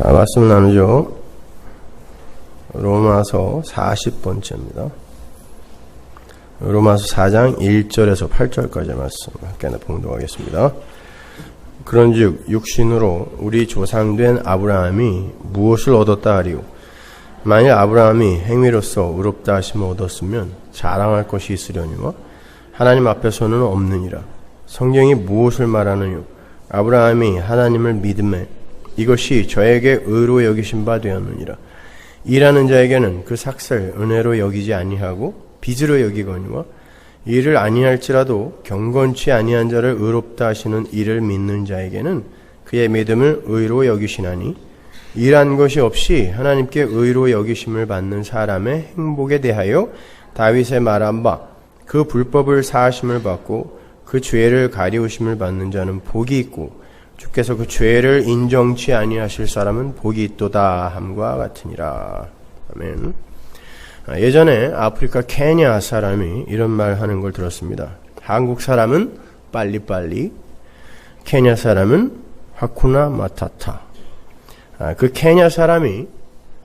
자, 말씀 나누죠. 로마서 40번째입니다. 로마서 4장 1절에서 8절까지 말씀 함께 봉독하겠습니다. 그런즉 육신으로 우리 조상된 아브라함이 무엇을 얻었다 하리요? 만일 아브라함이 행위로서 의롭다 하심을 얻었으면 자랑할 것이 있으려니와 하나님 앞에서는 없느니라. 성경이 무엇을 말하느뇨? 아브라함이 하나님을 믿음에 이것이 저에게 의로 여기신 바 되었느니라. 일하는 자에게는 그 삭슬 은혜로 여기지 아니하고 빚으로 여기거니와 이를 아니할지라도 경건치 아니한 자를 의롭다 하시는 이를 믿는 자에게는 그의 믿음을 의로 여기시나니 일한 것이 없이 하나님께 의로 여기심을 받는 사람의 행복에 대하여 다윗의 말한 바 그 불법을 사하심을 받고 그 죄를 가리우심을 받는 자는 복이 있고 주께서 그 죄를 인정치 아니하실 사람은 복이 있도다 함과 같으니라. 아멘. 예전에 아프리카 케냐 사람이 이런 말 하는 걸 들었습니다. 한국 사람은 빨리빨리, 케냐 사람은 하쿠나 마타타. 그 케냐 사람이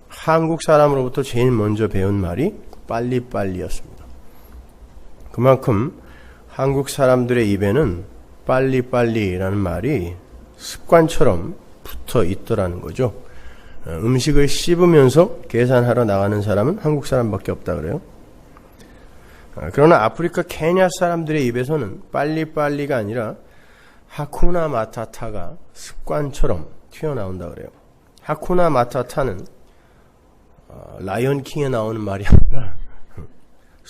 한국 사람으로부터 제일 먼저 배운 말이 빨리빨리였습니다. 그만큼 한국 사람들의 입에는 빨리빨리라는 말이 습관처럼 붙어 있더라는 거죠. 음식을 씹으면서 계산하러 나가는 사람은 한국 사람밖에 없다 그래요. 그러나 아프리카 케냐 사람들의 입에서는 빨리빨리가 아니라 하쿠나 마타타가 습관처럼 튀어나온다 그래요. 하쿠나 마타타는 라이언 킹에 나오는 말이 아니라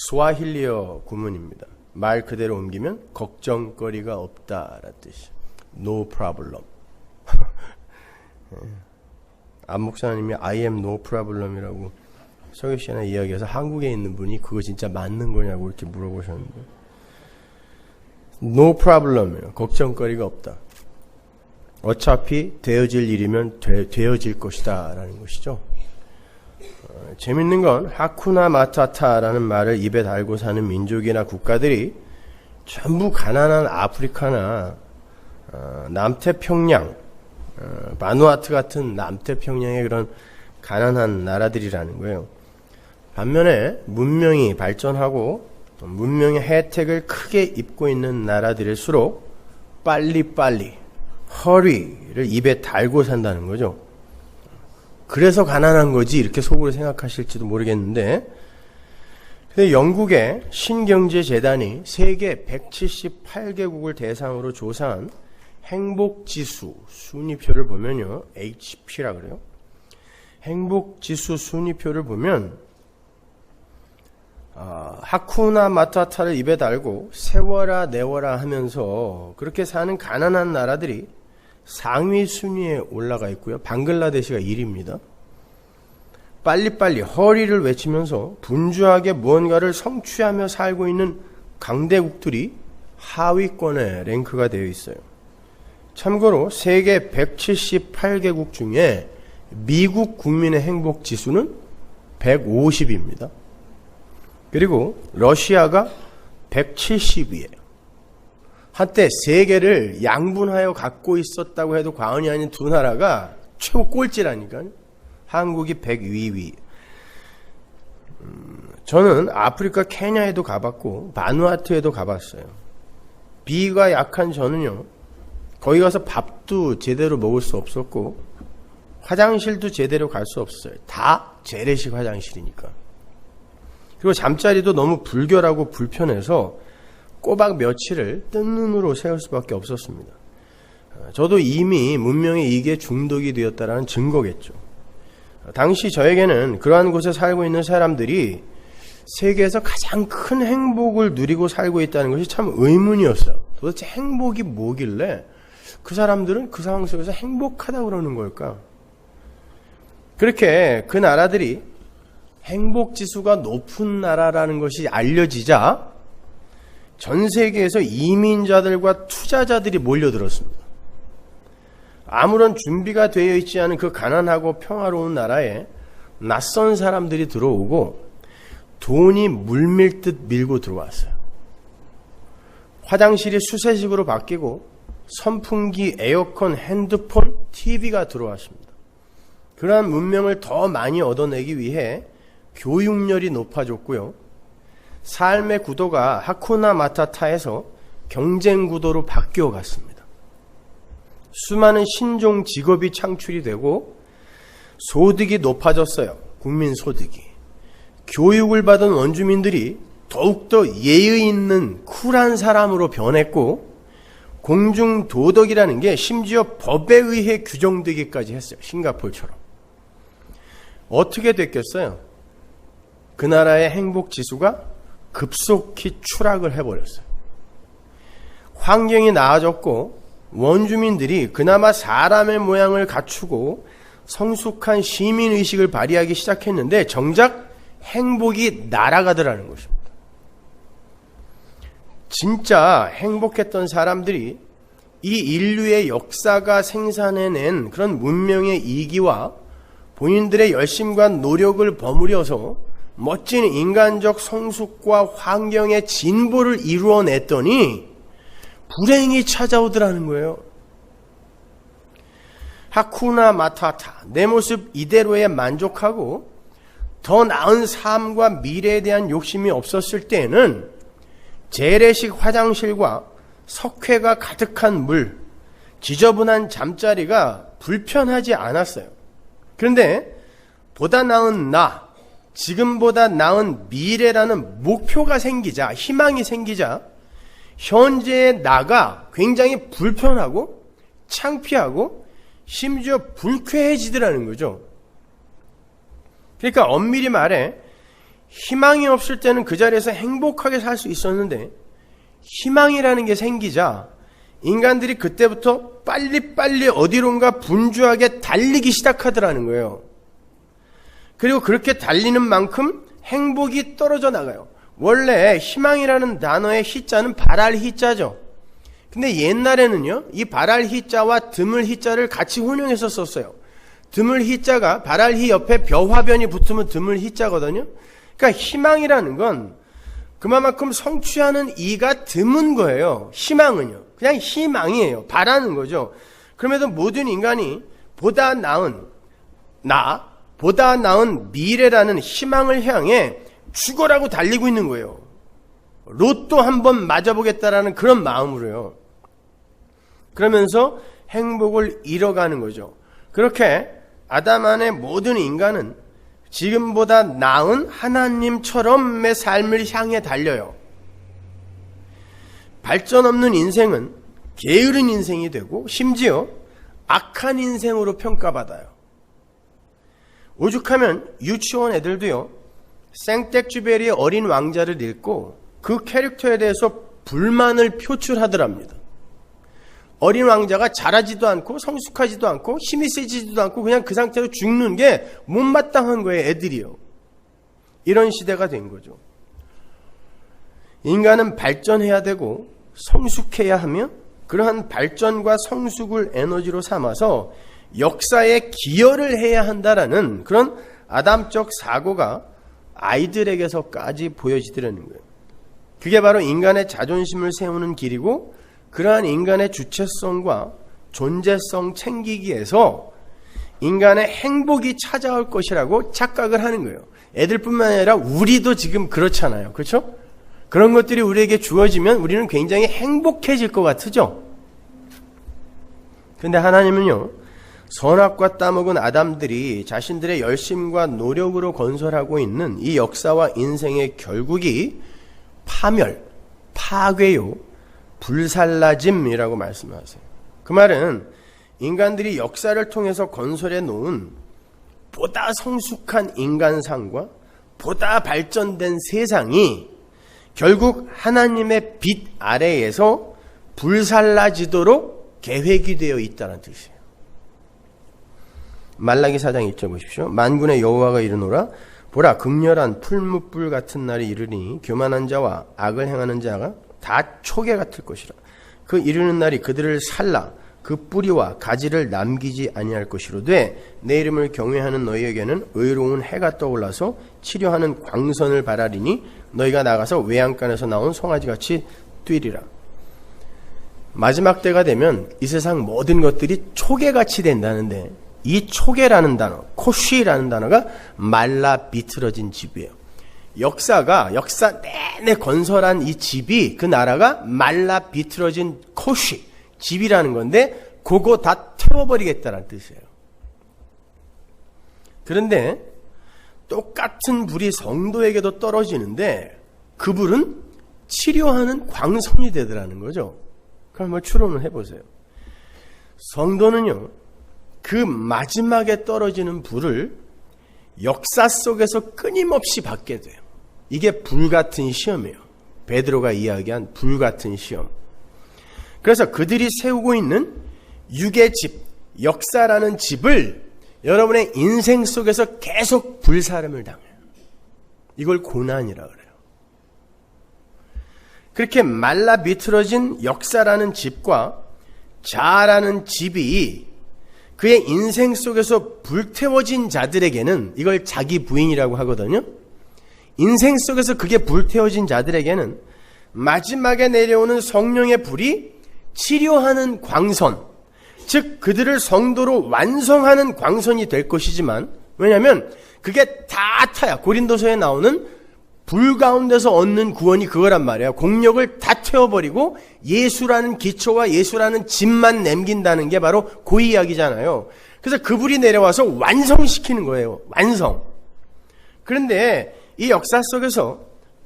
스와힐리어 구문입니다. 말 그대로 옮기면 걱정거리가 없다라는 뜻이에요. No problem. 안 목사님이 I am no problem이라고 서교 시간에 이야기해서 한국에 있는 분이 그거 진짜 맞는 거냐고 이렇게 물어보셨는데 No problem이에요. 걱정거리가 없다. 어차피 되어질 일이면 되어질 것이다 라는 것이죠. 재밌는 건 하쿠나 마타타라는 말을 입에 달고 사는 민족이나 국가들이 전부 가난한 아프리카나 남태평양, 바누아투 같은 남태평양의 그런 가난한 나라들이라는 거예요. 반면에 문명이 발전하고 문명의 혜택을 크게 입고 있는 나라들일수록 빨리빨리, 허리를 입에 달고 산다는 거죠. 그래서 가난한 거지 이렇게 속으로 생각하실지도 모르겠는데 영국의 신경제재단이 세계 178개국을 대상으로 조사한 행복지수 순위표를 보면요. HP라 그래요. 행복지수 순위표를 보면 하쿠나 마타타를 입에 달고 세워라 내워라 하면서 그렇게 사는 가난한 나라들이 상위 순위에 올라가 있고요. 방글라데시가 1위입니다. 빨리빨리 허리를 외치면서 분주하게 무언가를 성취하며 살고 있는 강대국들이 하위권에 랭크가 되어 있어요. 참고로 세계 178개국 중에 미국 국민의 행복지수는 150입니다. 그리고 러시아가 170이에요. 한때 세계를 양분하여 갖고 있었다고 해도 과언이 아닌 두 나라가 최고 꼴찌라니까요. 한국이 102위. 저는 아프리카 케냐에도 가봤고 바누아투에도 가봤어요. 비가 약한 저는요. 거기 가서 밥도 제대로 먹을 수 없었고 화장실도 제대로 갈 수 없어요. 다 재래식 화장실이니까. 그리고 잠자리도 너무 불결하고 불편해서 꼬박 며칠을 뜬 눈으로 세울 수밖에 없었습니다. 저도 이미 문명의 이게 중독이 되었다는 증거겠죠. 당시 저에게는 그러한 곳에 살고 있는 사람들이 세계에서 가장 큰 행복을 누리고 살고 있다는 것이 참 의문이었어요. 도대체 행복이 뭐길래 그 사람들은 그 상황 속에서 행복하다고 그러는 걸까? 그렇게 그 나라들이 행복지수가 높은 나라라는 것이 알려지자 전 세계에서 이민자들과 투자자들이 몰려들었습니다. 아무런 준비가 되어 있지 않은 그 가난하고 평화로운 나라에 낯선 사람들이 들어오고 돈이 물밀듯 밀고 들어왔어요. 화장실이 수세식으로 바뀌고 선풍기, 에어컨, 핸드폰, TV가 들어왔습니다. 그러한 문명을 더 많이 얻어내기 위해 교육열이 높아졌고요. 삶의 구도가 하쿠나 마타타에서 경쟁 구도로 바뀌어 갔습니다. 수많은 신종 직업이 창출이 되고 소득이 높아졌어요. 국민 소득이. 교육을 받은 원주민들이 더욱더 예의 있는 쿨한 사람으로 변했고 공중 도덕이라는 게 심지어 법에 의해 규정되기까지 했어요. 싱가포르처럼. 어떻게 됐겠어요? 그 나라의 행복 지수가 급속히 추락을 해버렸어요. 환경이 나아졌고 원주민들이 그나마 사람의 모양을 갖추고 성숙한 시민의식을 발휘하기 시작했는데 정작 행복이 날아가더라는 것입니다. 진짜 행복했던 사람들이 이 인류의 역사가 생산해낸 그런 문명의 이기와 본인들의 열심과 노력을 버무려서 멋진 인간적 성숙과 환경의 진보를 이루어냈더니 불행이 찾아오더라는 거예요. 하쿠나 마타타, 내 모습 이대로에 만족하고 더 나은 삶과 미래에 대한 욕심이 없었을 때에는 재래식 화장실과 석회가 가득한 물, 지저분한 잠자리가 불편하지 않았어요. 그런데 보다 나은 나, 지금보다 나은 미래라는 목표가 생기자, 희망이 생기자 현재의 나가 굉장히 불편하고 창피하고 심지어 불쾌해지더라는 거죠. 그러니까 엄밀히 말해 희망이 없을 때는 그 자리에서 행복하게 살 수 있었는데 희망이라는 게 생기자 인간들이 그때부터 빨리빨리 어디론가 분주하게 달리기 시작하더라는 거예요. 그리고 그렇게 달리는 만큼 행복이 떨어져 나가요. 원래 희망이라는 단어의 희자는 발할 희자죠. 근데 옛날에는요, 이 발할 희자와 드물 희자를 같이 혼용해서 썼어요. 드물 희자가 발할 희 옆에 벼화변이 붙으면 드물 희자거든요. 그러니까 희망이라는 건 그만큼 성취하는 이가 드문 거예요. 희망은요. 그냥 희망이에요. 바라는 거죠. 그럼에도 모든 인간이 보다 나은 보다 나은 미래라는 희망을 향해 죽어라고 달리고 있는 거예요. 로또 한번 맞아보겠다라는 그런 마음으로요. 그러면서 행복을 잃어가는 거죠. 그렇게 아담 안의 모든 인간은 지금보다 나은 하나님처럼의 삶을 향해 달려요. 발전 없는 인생은 게으른 인생이 되고 심지어 악한 인생으로 평가받아요. 오죽하면 유치원 애들도요, 생텍쥐베리의 어린 왕자를 읽고 그 캐릭터에 대해서 불만을 표출하더랍니다. 어린 왕자가 자라지도 않고 성숙하지도 않고 힘이 세지지도 않고 그냥 그 상태로 죽는 게 못마땅한 거예요, 애들이요. 이런 시대가 된 거죠. 인간은 발전해야 되고 성숙해야 하며 그러한 발전과 성숙을 에너지로 삼아서 역사에 기여를 해야 한다라는 그런 아담적 사고가 아이들에게서까지 보여지더라는 거예요. 그게 바로 인간의 자존심을 세우는 길이고 그러한 인간의 주체성과 존재성 챙기기에서 인간의 행복이 찾아올 것이라고 착각을 하는 거예요. 애들뿐만 아니라 우리도 지금 그렇잖아요. 그렇죠? 그런 것들이 우리에게 주어지면 우리는 굉장히 행복해질 것 같으죠? 근데 하나님은요, 선악과 따먹은 아담들이 자신들의 열심과 노력으로 건설하고 있는 이 역사와 인생의 결국이 파멸, 파괴요, 불살라짐이라고 말씀하세요. 그 말은 인간들이 역사를 통해서 건설해 놓은 보다 성숙한 인간상과 보다 발전된 세상이 결국 하나님의 빛 아래에서 불살라지도록 계획이 되어 있다는 뜻이에요. 말라기 4장 1절 보십시오. 만군의 여호와가 이르노라 보라 극렬한 풀무불 같은 날이 이르니 교만한 자와 악을 행하는 자가 다 초계 같을 것이라. 그 이르는 날이 그들을 살라 그 뿌리와 가지를 남기지 아니할 것이로되 내 이름을 경외하는 너희에게는 의로운 해가 떠올라서 치료하는 광선을 바라리니 너희가 나가서 외양간에서 나온 송아지같이 뛰리라. 마지막 때가 되면 이 세상 모든 것들이 초계같이 된다는데 이 초계라는 단어, 코쉬라는 단어가 말라 비틀어진 집이에요. 역사 내내 건설한 이 집이, 그 나라가 말라 비틀어진 코쉬, 집이라는 건데, 그거 다 태워버리겠다는 뜻이에요. 그런데 똑같은 불이 성도에게도 떨어지는데 그 불은 치료하는 광선이 되더라는 거죠. 그럼 한번 추론을 해보세요. 성도는요, 그 마지막에 떨어지는 불을 역사 속에서 끊임없이 받게 돼요. 이게 불같은 시험이에요. 베드로가 이야기한 불같은 시험. 그래서 그들이 세우고 있는 육의 집, 역사라는 집을 여러분의 인생 속에서 계속 불사름을 당해요. 이걸 고난이라 그래요. 그렇게 말라 비틀어진 역사라는 집과 자아라는 집이 그의 인생 속에서 불태워진 자들에게는, 이걸 자기 부인이라고 하거든요. 인생 속에서 그게 불태워진 자들에게는 마지막에 내려오는 성령의 불이 치료하는 광선, 즉 그들을 성도로 완성하는 광선이 될 것이지만, 왜냐하면 그게 다 타야, 고린도서에 나오는 불 가운데서 얻는 구원이 그거란 말이에요. 공력을 다 태워버리고 예수라는 기초와 예수라는 집만 남긴다는 게 바로 그 이야기잖아요. 그래서 그 불이 내려와서 완성시키는 거예요. 완성. 그런데 이 역사 속에서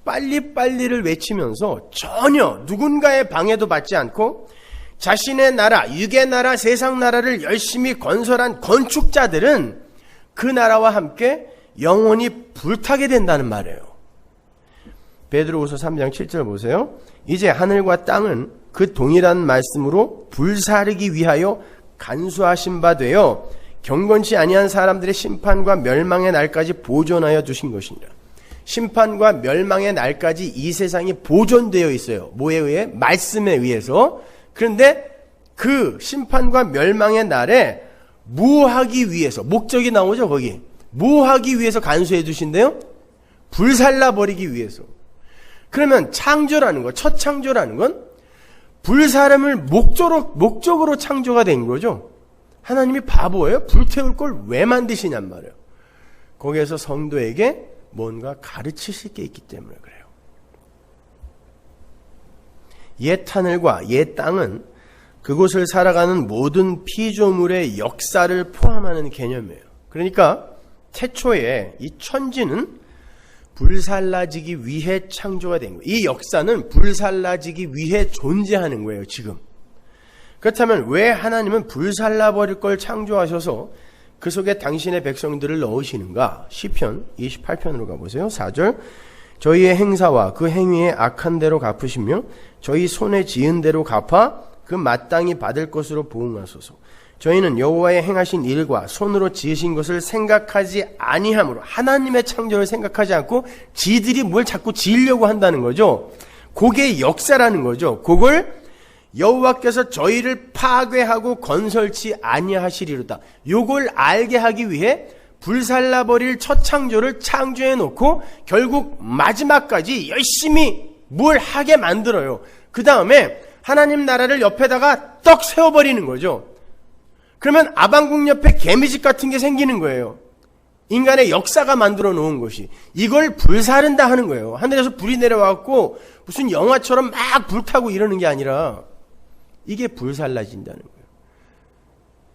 빨리빨리를 외치면서 전혀 누군가의 방해도 받지 않고 자신의 나라, 육의 나라, 세상 나라를 열심히 건설한 건축자들은 그 나라와 함께 영원히 불타게 된다는 말이에요. 베드로후서 3장 7절 보세요. 이제 하늘과 땅은 그 동일한 말씀으로 불사르기 위하여 간수하신 바 되어 경건치 아니한 사람들의 심판과 멸망의 날까지 보존하여 두신 것이니라. 심판과 멸망의 날까지 이 세상이 보존되어 있어요. 뭐에 의해? 말씀에 의해서. 그런데 그 심판과 멸망의 날에 무하기 위해서, 목적이 나오죠 거기. 무하기 위해서 간수해 두신대요. 불살라버리기 위해서. 그러면 창조라는 거, 첫 창조라는 건 불사람을 목적으로 창조가 된 거죠. 하나님이 바보예요? 불태울 걸 왜 만드시냔 말이에요. 거기에서 성도에게 뭔가 가르치실 게 있기 때문에 그래요. 옛 하늘과 옛 땅은 그곳을 살아가는 모든 피조물의 역사를 포함하는 개념이에요. 그러니까 태초에 이 천지는 불살라지기 위해 창조가 된 거예요. 이 역사는 불살라지기 위해 존재하는 거예요, 지금. 그렇다면 왜 하나님은 불살라버릴 걸 창조하셔서 그 속에 당신의 백성들을 넣으시는가? 시편 28편으로 가보세요. 4절. 저희의 행사와 그 행위의 악한 대로 갚으시며 저희 손에 지은 대로 갚아 그 마땅히 받을 것으로 보응하소서. 저희는 여호와의 행하신 일과 손으로 지으신 것을 생각하지 아니하므로, 하나님의 창조를 생각하지 않고 지들이 뭘 자꾸 지으려고 한다는 거죠. 그게 역사라는 거죠. 그걸 여호와께서 저희를 파괴하고 건설치 아니하시리로다. 요걸 알게 하기 위해 불살라버릴 첫 창조를 창조해 놓고 결국 마지막까지 열심히 뭘 하게 만들어요. 그 다음에 하나님 나라를 옆에다가 떡 세워버리는 거죠. 그러면 아방궁 옆에 개미집 같은 게 생기는 거예요. 인간의 역사가 만들어 놓은 것이. 이걸 불사른다 하는 거예요. 하늘에서 불이 내려와갖고 무슨 영화처럼 막 불타고 이러는 게 아니라 이게 불살라진다는 거예요.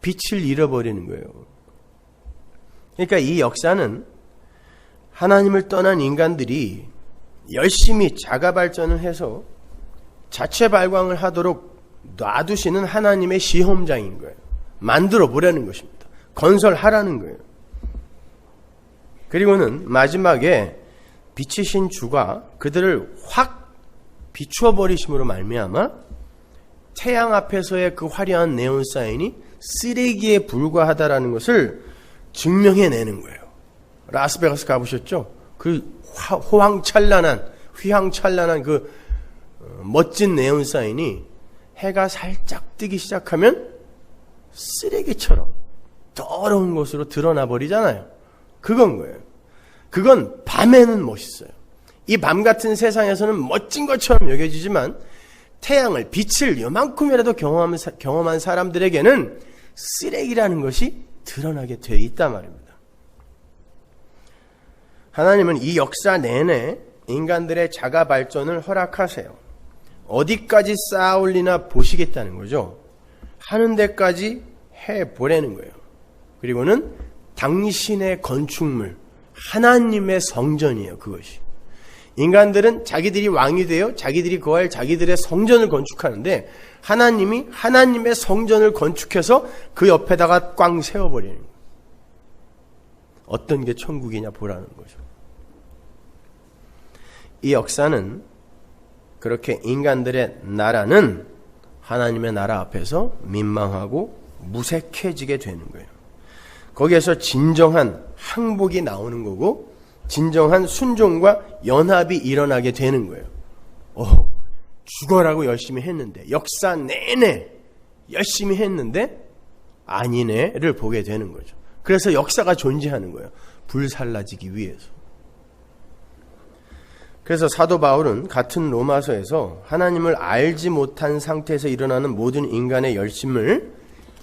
빛을 잃어버리는 거예요. 그러니까 이 역사는 하나님을 떠난 인간들이 열심히 자가 발전을 해서 자체 발광을 하도록 놔두시는 하나님의 시험장인 거예요. 만들어 보라는 것입니다. 건설하라는 거예요. 그리고는 마지막에 빛이신 주가 그들을 확 비추어 버리심으로 말미암아 태양 앞에서의 그 화려한 네온 사인이 쓰레기에 불과하다라는 것을 증명해내는 거예요. 라스베가스 가보셨죠? 그 휘황찬란한 그 멋진 네온 사인이 해가 살짝 뜨기 시작하면 쓰레기처럼 더러운 것으로 드러나 버리잖아요. 그건 거예요. 그건 밤에는 멋있어요. 이 밤 같은 세상에서는 멋진 것처럼 여겨지지만 빛을 요만큼이라도 경험한 사람들에게는 쓰레기라는 것이 드러나게 되어 있단 말입니다. 하나님은 이 역사 내내 인간들의 자가 발전을 허락하세요. 어디까지 쌓아 올리나 보시겠다는 거죠. 하는 데까지 해보라는 거예요. 그리고는 당신의 건축물, 하나님의 성전이에요. 그것이. 인간들은 자기들이 왕이 되어 자기들이 거할 자기들의 성전을 건축하는데 하나님이 하나님의 성전을 건축해서 그 옆에다가 꽝 세워버리는 거예요. 어떤 게 천국이냐 보라는 거죠. 이 역사는 그렇게 인간들의 나라는 하나님의 나라 앞에서 민망하고 무색해지게 되는 거예요. 거기에서 진정한 항복이 나오는 거고 진정한 순종과 연합이 일어나게 되는 거예요. 죽어라고 열심히 했는데 역사 내내 열심히 했는데 아니네를 보게 되는 거죠. 그래서 역사가 존재하는 거예요. 불살라지기 위해서. 그래서 사도 바울은 같은 로마서에서 하나님을 알지 못한 상태에서 일어나는 모든 인간의 열심을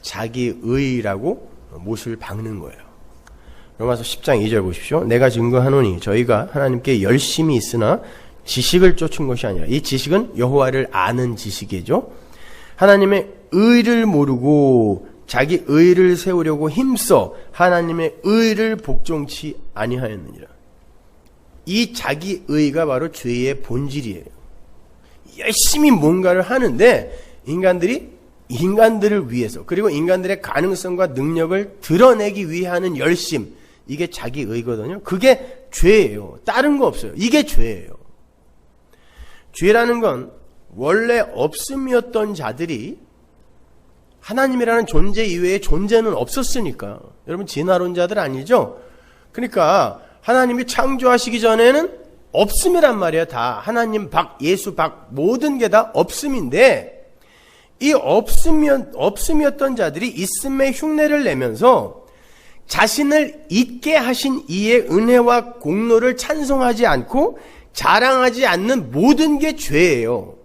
자기의라고 못을 박는 거예요. 로마서 10장 2절 보십시오. 내가 증거하노니 저희가 하나님께 열심히 있으나 지식을 쫓은 것이 아니라, 이 지식은 여호와를 아는 지식이죠. 하나님의 의를 모르고 자기 의를 세우려고 힘써 하나님의 의를 복종치 아니하였느니라. 이 자기 의가 바로 죄의 본질이에요. 열심히 뭔가를 하는데 인간들을 위해서, 그리고 인간들의 가능성과 능력을 드러내기 위해 하는 열심, 이게 자기 의거든요. 그게 죄예요. 다른 거 없어요. 이게 죄예요. 죄라는 건 원래 없음이었던 자들이 하나님이라는 존재 이외에 존재는 없었으니까. 여러분 진화론자들 아니죠? 그러니까 하나님이 창조하시기 전에는 없음이란 말이에요. 다 하나님 밖, 예수 밖, 모든 게 다 없음인데, 이 없음이었던 자들이 있음의 흉내를 내면서 자신을 있게 하신 이의 은혜와 공로를 찬송하지 않고 자랑하지 않는 모든 게 죄예요.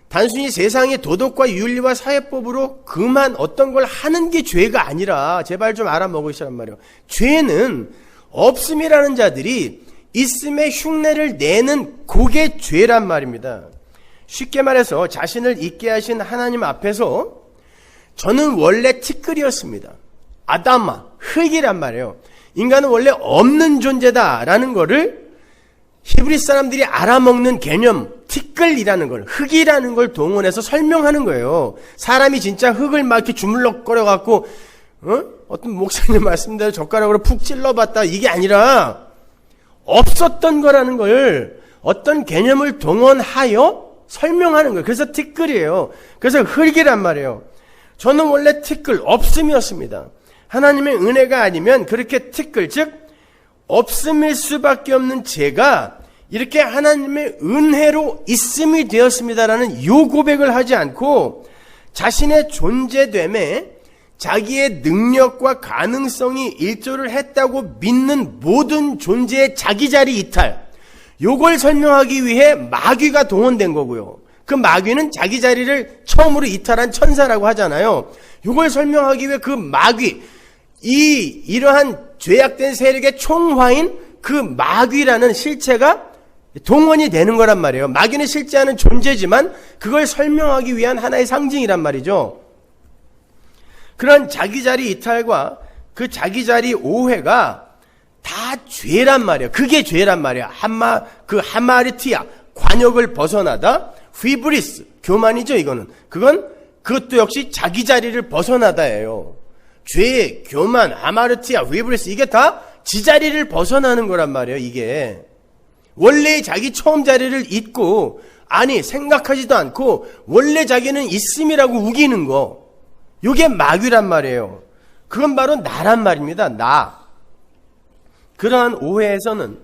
단순히 세상의 도덕과 윤리와 사회법으로 그만 어떤 걸 하는 게 죄가 아니라, 제발 좀 알아먹으시란 말이에요. 죄는 없음이라는 자들이 있음의 흉내를 내는 그게 죄란 말입니다. 쉽게 말해서 자신을 있게 하신 하나님 앞에서 저는 원래 티끌이었습니다. 아담마, 흙이란 말이에요. 인간은 원래 없는 존재다라는 거를 히브리 사람들이 알아먹는 개념, 티끌이라는 걸, 흙이라는 걸 동원해서 설명하는 거예요. 사람이 진짜 흙을 막 이렇게 주물럭거려 갖고 어떤 목사님 말씀대로 젓가락으로 푹 찔러봤다, 이게 아니라 없었던 거라는 걸 어떤 개념을 동원하여 설명하는 거예요. 그래서 티끌이에요. 그래서 흙이란 말이에요. 저는 원래 티끌, 없음이었습니다. 하나님의 은혜가 아니면 그렇게 티끌, 즉 없음일 수밖에 없는 제가 이렇게 하나님의 은혜로 있음이 되었습니다라는 요 고백을 하지 않고 자신의 존재됨에 자기의 능력과 가능성이 일조를 했다고 믿는 모든 존재의 자기 자리 이탈, 요걸 설명하기 위해 마귀가 동원된 거고요. 그 마귀는 자기 자리를 처음으로 이탈한 천사라고 하잖아요. 요걸 설명하기 위해 그 마귀, 이러한 죄악된 세력의 총화인 그 마귀라는 실체가 동원이 되는 거란 말이에요. 마귀는 실제하는 존재지만 그걸 설명하기 위한 하나의 상징이란 말이죠. 그런 자기 자리 이탈과 그 자기 자리 오해가 다 죄란 말이에요. 그게 죄란 말이에요. 하마르티아, 관역을 벗어나다, 휘브리스, 교만이죠, 이거는. 그것도 역시 자기 자리를 벗어나다예요. 죄, 교만, 하마르티아, 휘브리스, 이게 다 지자리를 벗어나는 거란 말이에요, 이게. 원래 자기 처음 자리를 잊고, 생각하지도 않고, 원래 자기는 있음이라고 우기는 거. 이게 마귀란 말이에요. 그건 바로 나란 말입니다, 나. 그러한 오해에서는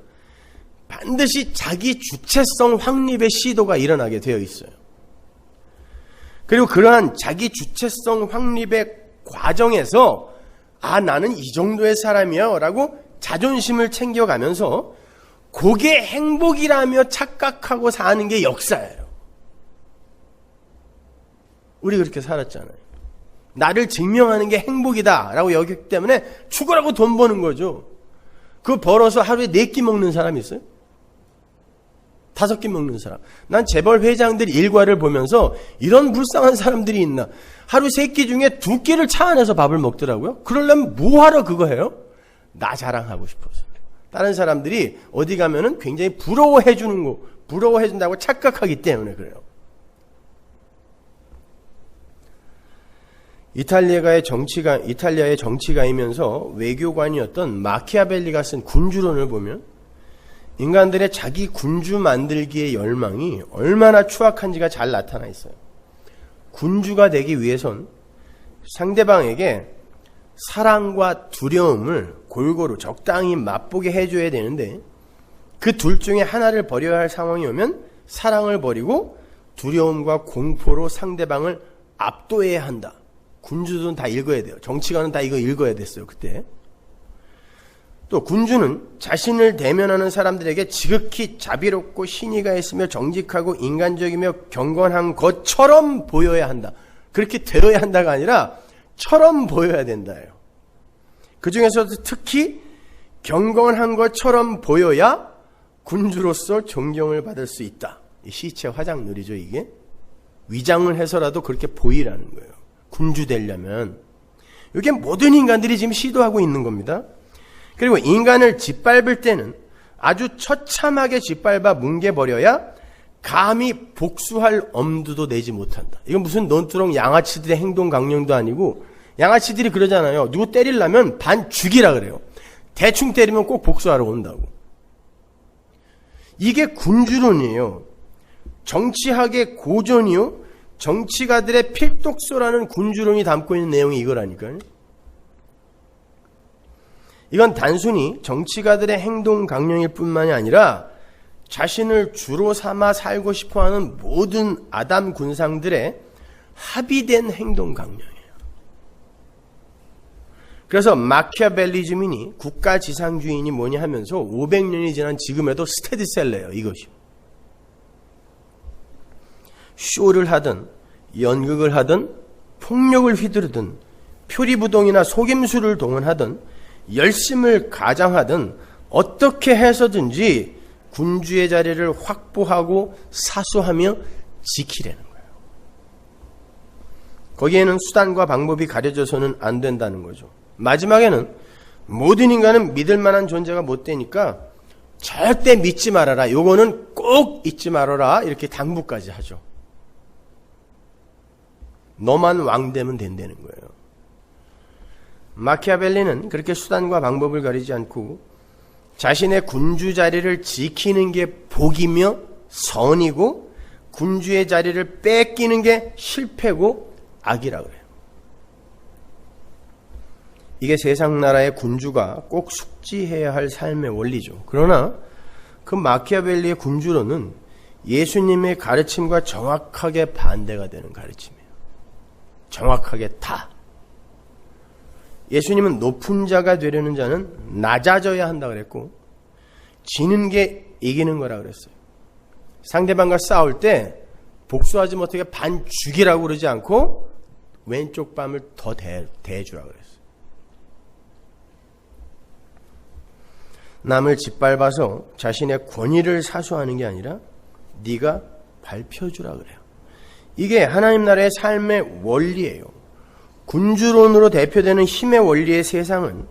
반드시 자기 주체성 확립의 시도가 일어나게 되어 있어요. 그리고 그러한 자기 주체성 확립의 과정에서 나는 이 정도의 사람이야 라고 자존심을 챙겨가면서 그게 행복이라며 착각하고 사는 게 역사예요. 우리 그렇게 살았잖아요. 나를 증명하는 게 행복이다 라고 여겼기 때문에 죽으라고 돈 버는 거죠. 그거 벌어서 하루에 4끼 먹는 사람이 있어요? 5끼 먹는 사람. 난 재벌 회장들 일과를 보면서 이런 불쌍한 사람들이 있나. 하루 3끼 중에 2끼를 차 안에서 밥을 먹더라고요. 그러려면 뭐하러 그거 해요? 나 자랑하고 싶어서. 다른 사람들이 어디 가면은 굉장히 부러워해 주는 거, 부러워해 준다고 착각하기 때문에 그래요. 이탈리아의 정치가이면서 외교관이었던 마키아벨리가 쓴 군주론을 보면 인간들의 자기 군주 만들기의 열망이 얼마나 추악한지가 잘 나타나 있어요. 군주가 되기 위해선 상대방에게 사랑과 두려움을 골고루 적당히 맛보게 해줘야 되는데 그 둘 중에 하나를 버려야 할 상황이 오면 사랑을 버리고 두려움과 공포로 상대방을 압도해야 한다. 군주들은 다 읽어야 돼요. 정치가는 다 이거 읽어야 됐어요. 그때. 또 군주는 자신을 대면하는 사람들에게 지극히 자비롭고 신의가 있으며 정직하고 인간적이며 경건한 것처럼 보여야 한다. 그렇게 되어야 한다가 아니라 처럼 보여야 된다예요. 그 중에서도 특히 경건한 것처럼 보여야 군주로서 존경을 받을 수 있다. 이 시체 화장놀이죠 이게. 위장을 해서라도 그렇게 보이라는 거예요. 군주 되려면. 이게 모든 인간들이 지금 시도하고 있는 겁니다. 그리고 인간을 짓밟을 때는 아주 처참하게 짓밟아 뭉개버려야 감히 복수할 엄두도 내지 못한다. 이건 무슨 논두렁 양아치들의 행동 강령도 아니고 양아치들이 그러잖아요. 누구 때리려면 반 죽이라 그래요. 대충 때리면 꼭 복수하러 온다고. 이게 군주론이에요. 정치학의 고전이요. 정치가들의 필독소라는 군주론이 담고 있는 내용이 이거라니까요. 이건 단순히 정치가들의 행동 강령일 뿐만이 아니라 자신을 주로 삼아 살고 싶어하는 모든 아담 군상들의 합의된 행동 강령이에요. 그래서 마키아벨리즘이니 국가지상주의니 뭐니 하면서 500년이 지난 지금에도 스테디셀러예요. 이것이. 쇼를 하든 연극을 하든 폭력을 휘두르든 표리부동이나 속임수를 동원하든 열심을 가장하든 어떻게 해서든지 군주의 자리를 확보하고 사수하며 지키려는 거예요. 거기에는 수단과 방법이 가려져서는 안 된다는 거죠. 마지막에는 모든 인간은 믿을 만한 존재가 못 되니까 절대 믿지 말아라. 요거는 꼭 잊지 말아라. 이렇게 당부까지 하죠. 너만 왕 되면 된다는 거예요. 마키아벨리는 그렇게 수단과 방법을 가리지 않고 자신의 군주 자리를 지키는 게 복이며 선이고 군주의 자리를 뺏기는 게 실패고 악이라 그래요. 이게 세상 나라의 군주가 꼭 숙지해야 할 삶의 원리죠. 그러나 그 마키아벨리의 군주론은 예수님의 가르침과 정확하게 반대가 되는 가르침이에요. 정확하게 다. 예수님은 높은 자가 되려는 자는 낮아져야 한다 그랬고 지는 게 이기는 거라 그랬어요. 상대방과 싸울 때 복수하지 못하게 반 죽이라고 그러지 않고 왼쪽 밤을 더 대주라 그랬어요. 남을 짓밟아서 자신의 권위를 사수하는 게 아니라 네가 밝혀주라 그래요. 이게 하나님 나라의 삶의 원리예요. 군주론으로 대표되는 힘의 원리의 세상은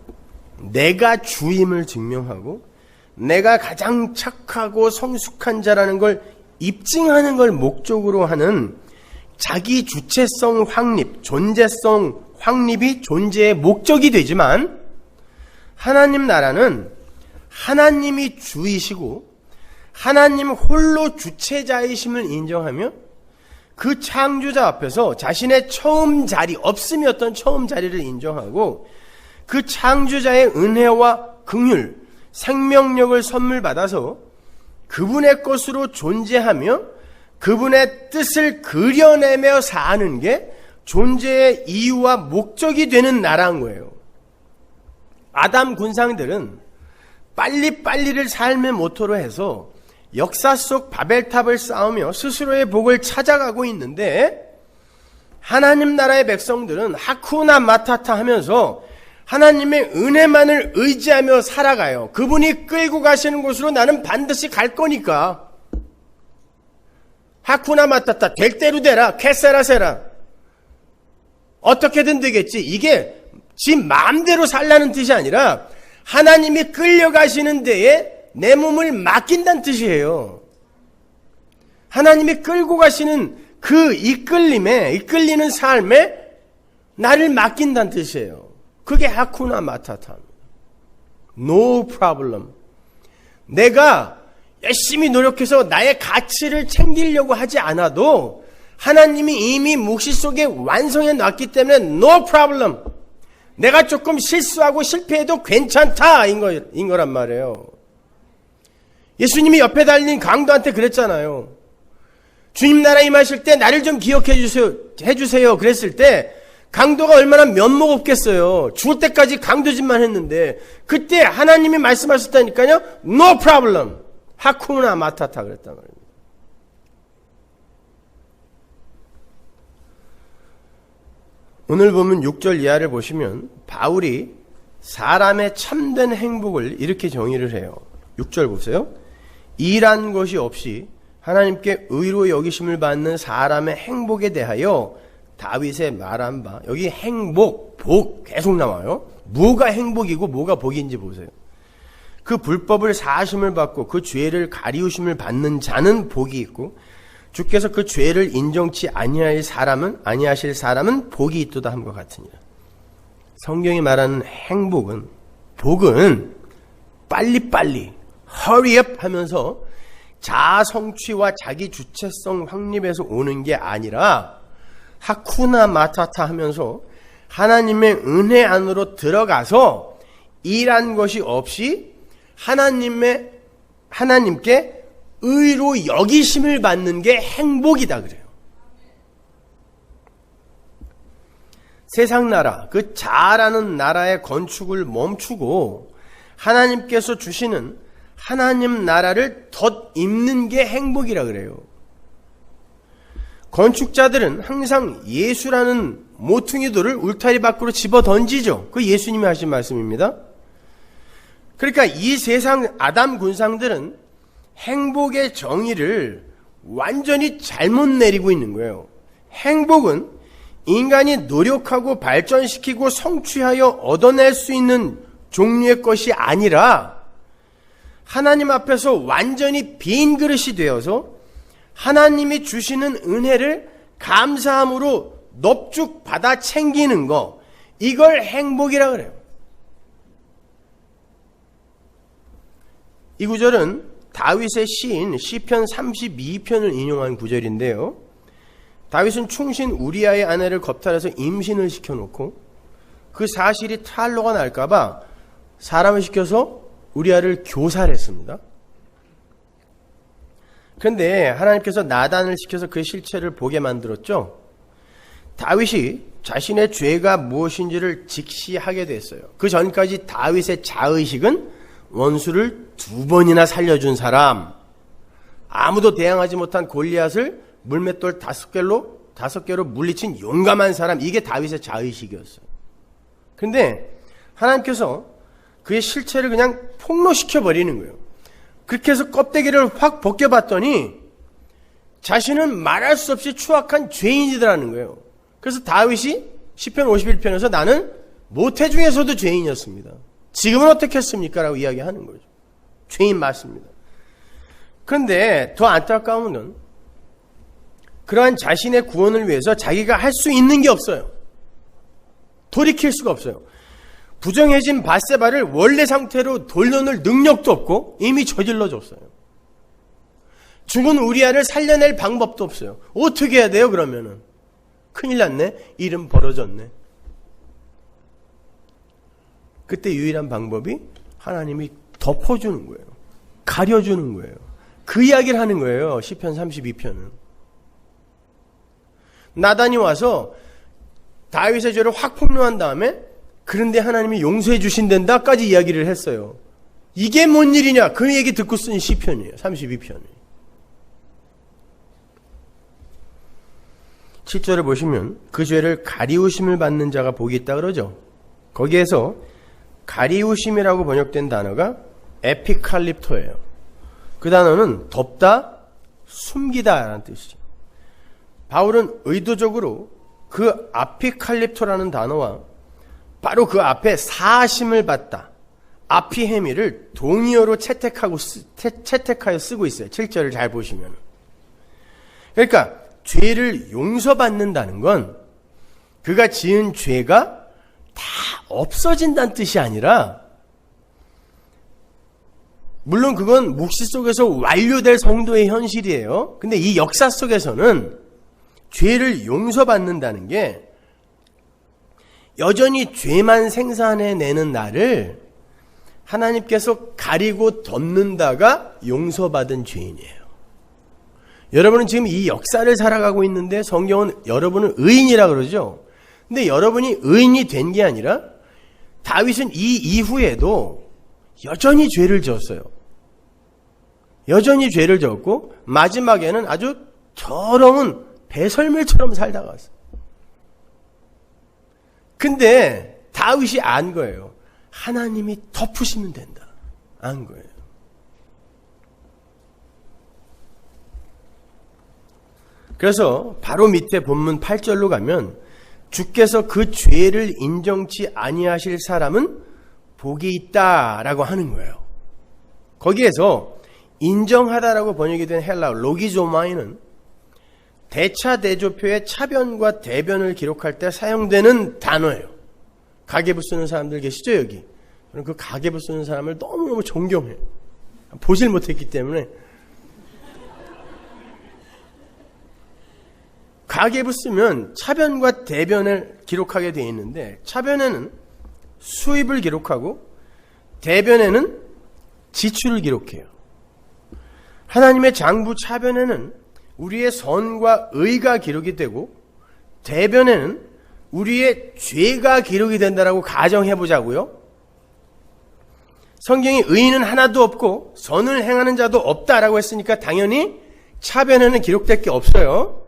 내가 주임을 증명하고 내가 가장 착하고 성숙한 자라는 걸 입증하는 걸 목적으로 하는 자기 주체성 확립, 존재성 확립이 존재의 목적이 되지만 하나님 나라는 하나님이 주이시고 하나님 홀로 주체자이심을 인정하며 그 창조자 앞에서 자신의 처음 자리, 없음이었던 처음 자리를 인정하고 그 창조자의 은혜와 긍휼, 생명력을 선물 받아서 그분의 것으로 존재하며 그분의 뜻을 그려내며 사는 게 존재의 이유와 목적이 되는 나라인 거예요. 아담 군상들은 빨리빨리를 삶의 모토로 해서 역사 속 바벨탑을 쌓으며 스스로의 복을 찾아가고 있는데 하나님 나라의 백성들은 하쿠나 마타타 하면서 하나님의 은혜만을 의지하며 살아가요. 그분이 끌고 가시는 곳으로 나는 반드시 갈 거니까. 하쿠나 마타타, 될 대로 되라, 캐세라 세라. 어떻게든 되겠지. 이게 지 마음대로 살라는 뜻이 아니라 하나님이 끌려가시는 데에 내 몸을 맡긴다는 뜻이에요. 하나님이 끌고 가시는 그 이끌리는 삶에 나를 맡긴다는 뜻이에요. 그게 하쿠나 마타타입니다. No problem. 내가 열심히 노력해서 나의 가치를 챙기려고 하지 않아도 하나님이 이미 묵시 속에 완성해 놨기 때문에 no problem. 내가 조금 실수하고 실패해도 괜찮다 인 거란 말이에요. 예수님이 옆에 달린 강도한테 그랬잖아요. 주님 나라 임하실 때 나를 좀 기억해 주세요. 그랬을 때 강도가 얼마나 면목 없겠어요. 죽을 때까지 강도짓만 했는데 그때 하나님이 말씀하셨다니까요. No problem. 하쿠나 마타타 그랬단 말입니다. 오늘 보면 6절 이하를 보시면 바울이 사람의 참된 행복을 이렇게 정의를 해요. 6절 보세요. 일한 것이 없이 하나님께 의로 여기심을 받는 사람의 행복에 대하여 다윗의 말한 바, 여기 행복, 복 계속 나와요. 뭐가 행복이고 뭐가 복인지 보세요. 그 불법을 사하심을 받고 그 죄를 가리우심을 받는 자는 복이 있고 주께서 그 죄를 인정치 아니하실 사람은 복이 있도다 함과 같으니라. 성경이 말하는 행복은, 복은 빨리빨리 hurry up 하면서 자아 성취와 자기 주체성 확립에서 오는 게 아니라 하쿠나 마타타 하면서 하나님의 은혜 안으로 들어가서 일한 것이 없이 하나님께 의로 여기심을 받는 게 행복이다 그래요. 세상 나라, 그 자아라는 나라의 건축을 멈추고 하나님께서 주시는 하나님 나라를 덧입는 게 행복이라 그래요. 건축자들은 항상 예수라는 모퉁이돌을 울타리 밖으로 집어 던지죠. 그 예수님이 하신 말씀입니다. 그러니까 이 세상 아담 군상들은 행복의 정의를 완전히 잘못 내리고 있는 거예요. 행복은 인간이 노력하고 발전시키고 성취하여 얻어낼 수 있는 종류의 것이 아니라 하나님 앞에서 완전히 빈 그릇이 되어서 하나님이 주시는 은혜를 감사함으로 넙죽 받아 챙기는 거, 이걸 행복이라 그래요. 이 구절은 다윗의 시인 시편 32편을 인용한 구절인데요. 다윗은 충신 우리아의 아내를 겁탈해서 임신을 시켜놓고 그 사실이 탄로가 날까봐 사람을 시켜서 우리아를 교살했습니다. 그런데 하나님께서 나단을 시켜서 그 실체를 보게 만들었죠. 다윗이 자신의 죄가 무엇인지를 직시하게 됐어요. 그 전까지 다윗의 자의식은 원수를 2번이나 살려준 사람, 아무도 대항하지 못한 골리앗을 물맷돌 5개로 물리친 용감한 사람, 이게 다윗의 자의식이었어요. 그런데 하나님께서 그의 실체를 그냥 폭로시켜 버리는 거예요. 그렇게 해서 껍데기를 확 벗겨봤더니 자신은 말할 수 없이 추악한 죄인이더라는 거예요. 그래서 다윗이 시편 51편에서 나는 모태 중에서도 죄인이었습니다. 지금은 어떻게 했습니까? 라고 이야기하는 거죠. 죄인 맞습니다. 그런데 더 안타까운 건 그러한 자신의 구원을 위해서 자기가 할 수 있는 게 없어요. 돌이킬 수가 없어요. 부정해진 밧세바를 원래 상태로 돌려놓을 능력도 없고 이미 저질러졌어요. 죽은 우리아를 살려낼 방법도 없어요. 어떻게 해야 돼요 그러면은? 큰일 났네. 일은 벌어졌네. 그때 유일한 방법이 하나님이 덮어주는 거예요. 가려주는 거예요. 그 이야기를 하는 거예요. 시편 32편은. 나단이 와서 다윗의 죄를 확 폭로한 다음에 그런데 하나님이 용서해 주신단다까지 이야기를 했어요. 이게 뭔 일이냐? 그 얘기 듣고 쓴 시편이에요. 32편이. 7절을 보시면 그 죄를 가리우심을 받는 자가 복이 있다 그러죠. 거기에서 가리우심이라고 번역된 단어가 에피칼립토예요. 그 단어는 덮다, 숨기다 라는 뜻이죠. 바울은 의도적으로 그 아피칼립토라는 단어와 바로 그 앞에 사심을 받다, 아피헤미를 동의어로 채택하여 쓰고 있어요. 7절을 잘 보시면. 그러니까 죄를 용서받는다는 건 그가 지은 죄가 다 없어진다는 뜻이 아니라, 물론 그건 묵시 속에서 완료될 성도의 현실이에요. 근데 이 역사 속에서는 죄를 용서받는다는 게 여전히 죄만 생산해내는 나를 하나님께서 가리고 덮는다가 용서받은 죄인이에요. 여러분은 지금 이 역사를 살아가고 있는데 성경은 여러분은 의인이라 그러죠. 근데 여러분이 의인이 된 게 아니라 다윗은 이 이후에도 여전히 죄를 지었어요. 여전히 죄를 지었고 마지막에는 아주 더러운 배설물처럼 살다가 왔어요. 근데 다윗이 안 거예요. 하나님이 덮으시면 된다. 안 거예요. 그래서 바로 밑에 본문 8절로 가면 주께서 그 죄를 인정치 아니하실 사람은 복이 있다라고 하는 거예요. 거기에서 인정하다라고 번역이 된 헬라어 로기조마이는 대차대조표의 차변과 대변을 기록할 때 사용되는 단어예요. 가계부 쓰는 사람들 계시죠, 여기? 저는 그 가계부 쓰는 사람을 너무너무 존경해요. 보질 못했기 때문에. 가계부 쓰면 차변과 대변을 기록하게 되어 있는데, 차변에는 수입을 기록하고 대변에는 지출을 기록해요. 하나님의 장부 차변에는 우리의 선과 의가 기록이 되고 대변에는 우리의 죄가 기록이 된다라고 가정해 보자고요. 성경이 의인은 하나도 없고 선을 행하는 자도 없다라고 했으니까 당연히 차변에는 기록될 게 없어요.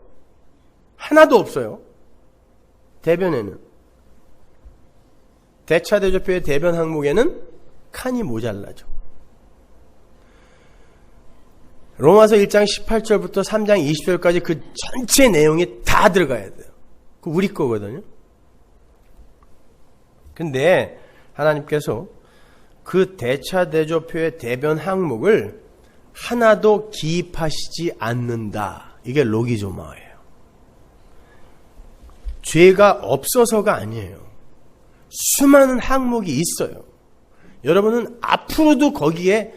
하나도 없어요. 대변에는, 대차대조표의 대변 항목에는 칸이 모자라죠. 로마서 1장 18절부터 3장 20절까지 그 전체 내용이 다 들어가야 돼요. 그 우리 거거든요. 근데 하나님께서 그 대차대조표의 대변 항목을 하나도 기입하시지 않는다. 이게 로기조마예요. 죄가 없어서가 아니에요. 수많은 항목이 있어요. 여러분은 앞으로도 거기에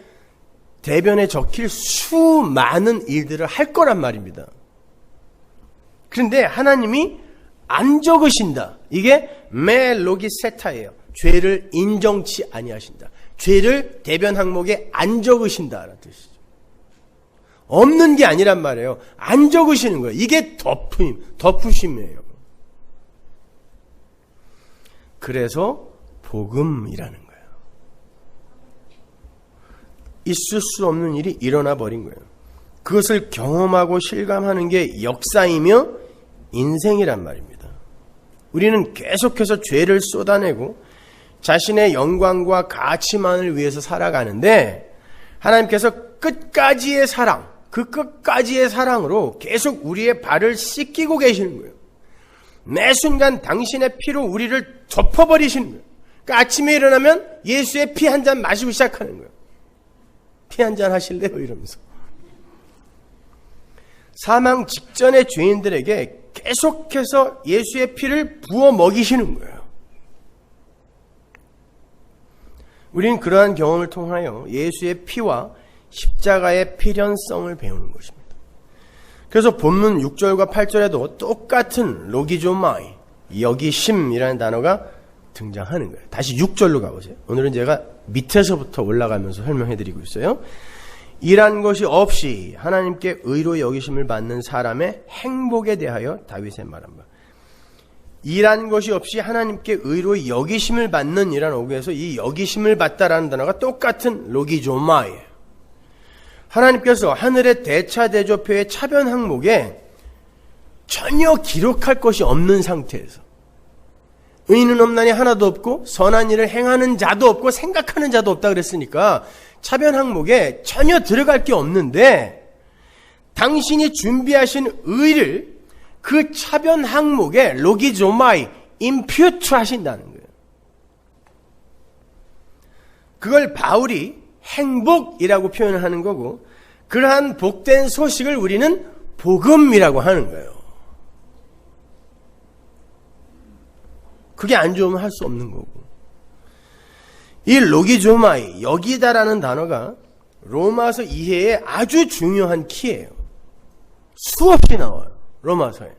대변에 적힐 수많은 일들을 할 거란 말입니다. 그런데 하나님이 안 적으신다. 이게 메로기세타예요. 죄를 인정치 아니하신다. 죄를 대변 항목에 안 적으신다라는 뜻이죠. 없는 게 아니란 말이에요. 안 적으시는 거예요. 이게 덮으심이에요. 그래서 복음이라는 거예요. 있을 수 없는 일이 일어나 버린 거예요. 그것을 경험하고 실감하는 게 역사이며 인생이란 말입니다. 우리는 계속해서 죄를 쏟아내고 자신의 영광과 가치만을 위해서 살아가는데 하나님께서 끝까지의 사랑, 그 끝까지의 사랑으로 계속 우리의 발을 씻기고 계시는 거예요. 매 순간 당신의 피로 우리를 덮어버리시는 거예요. 그러니까 아침에 일어나면 예수의 피 한 잔 마시고 시작하는 거예요. 피 한 잔 하실래요? 이러면서. 사망 직전의 죄인들에게 계속해서 예수의 피를 부어 먹이시는 거예요. 우리는 그러한 경험을 통하여 예수의 피와 십자가의 필연성을 배우는 것입니다. 그래서 본문 6절과 8절에도 똑같은 로기조마이, 여기심이라는 단어가 등장하는 거예요. 다시 6절로 가보세요. 오늘은 제가 밑에서부터 올라가면서 설명해드리고 있어요. 이란 것이 없이 하나님께 의로 여기심을 받는 사람의 행복에 대하여 다윗의 말한 바. 이란 것이 없이 하나님께 의로 여기심을 받는 이라는 어구에서 이 여기심을 받다라는 단어가 똑같은 로기조마이에요. 하나님께서 하늘의 대차대조표의 차변 항목에 전혀 기록할 것이 없는 상태에서 의인은 없나니 하나도 없고 선한 일을 행하는 자도 없고 생각하는 자도 없다 그랬으니까 차변 항목에 전혀 들어갈 게 없는데 당신이 준비하신 의를 그 차변 항목에 로기조마이 임퓨트 하신다는 거예요. 그걸 바울이 행복이라고 표현을 하는 거고 그러한 복된 소식을 우리는 복음이라고 하는 거예요. 그게 안 좋으면 할 수 없는 거고. 이 로기조마이, 여기다라는 단어가 로마서 이해에 아주 중요한 키예요. 수없이 나와요. 로마서에.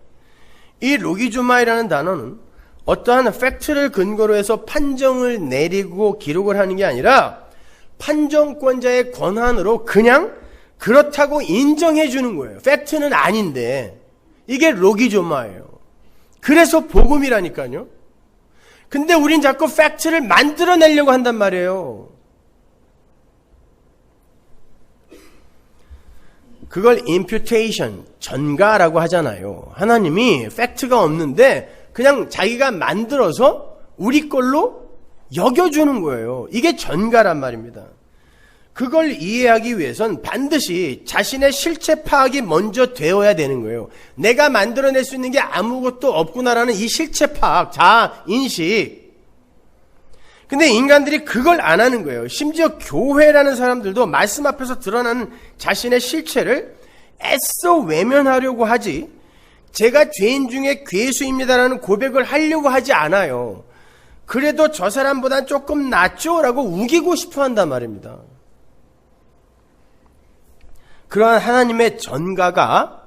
이 로기조마이라는 단어는 어떠한 팩트를 근거로 해서 판정을 내리고 기록을 하는 게 아니라 판정권자의 권한으로 그냥 그렇다고 인정해 주는 거예요. 팩트는 아닌데. 이게 로기조마예요. 그래서 복음이라니까요. 근데 우린 자꾸 팩트를 만들어내려고 한단 말이에요. 그걸 imputation, 전가라고 하잖아요. 하나님이 팩트가 없는데 그냥 자기가 만들어서 우리 걸로 여겨주는 거예요. 이게 전가란 말입니다. 그걸 이해하기 위해선 반드시 자신의 실체 파악이 먼저 되어야 되는 거예요. 내가 만들어낼 수 있는 게 아무것도 없구나라는 이 실체 파악, 자아, 인식. 근데 인간들이 그걸 안 하는 거예요. 심지어 교회라는 사람들도 말씀 앞에서 드러나는 자신의 실체를 애써 외면하려고 하지, 제가 죄인 중에 괴수입니다라는 고백을 하려고 하지 않아요. 그래도 저 사람보단 조금 낫죠? 라고 우기고 싶어 한단 말입니다. 그러한 하나님의 전가가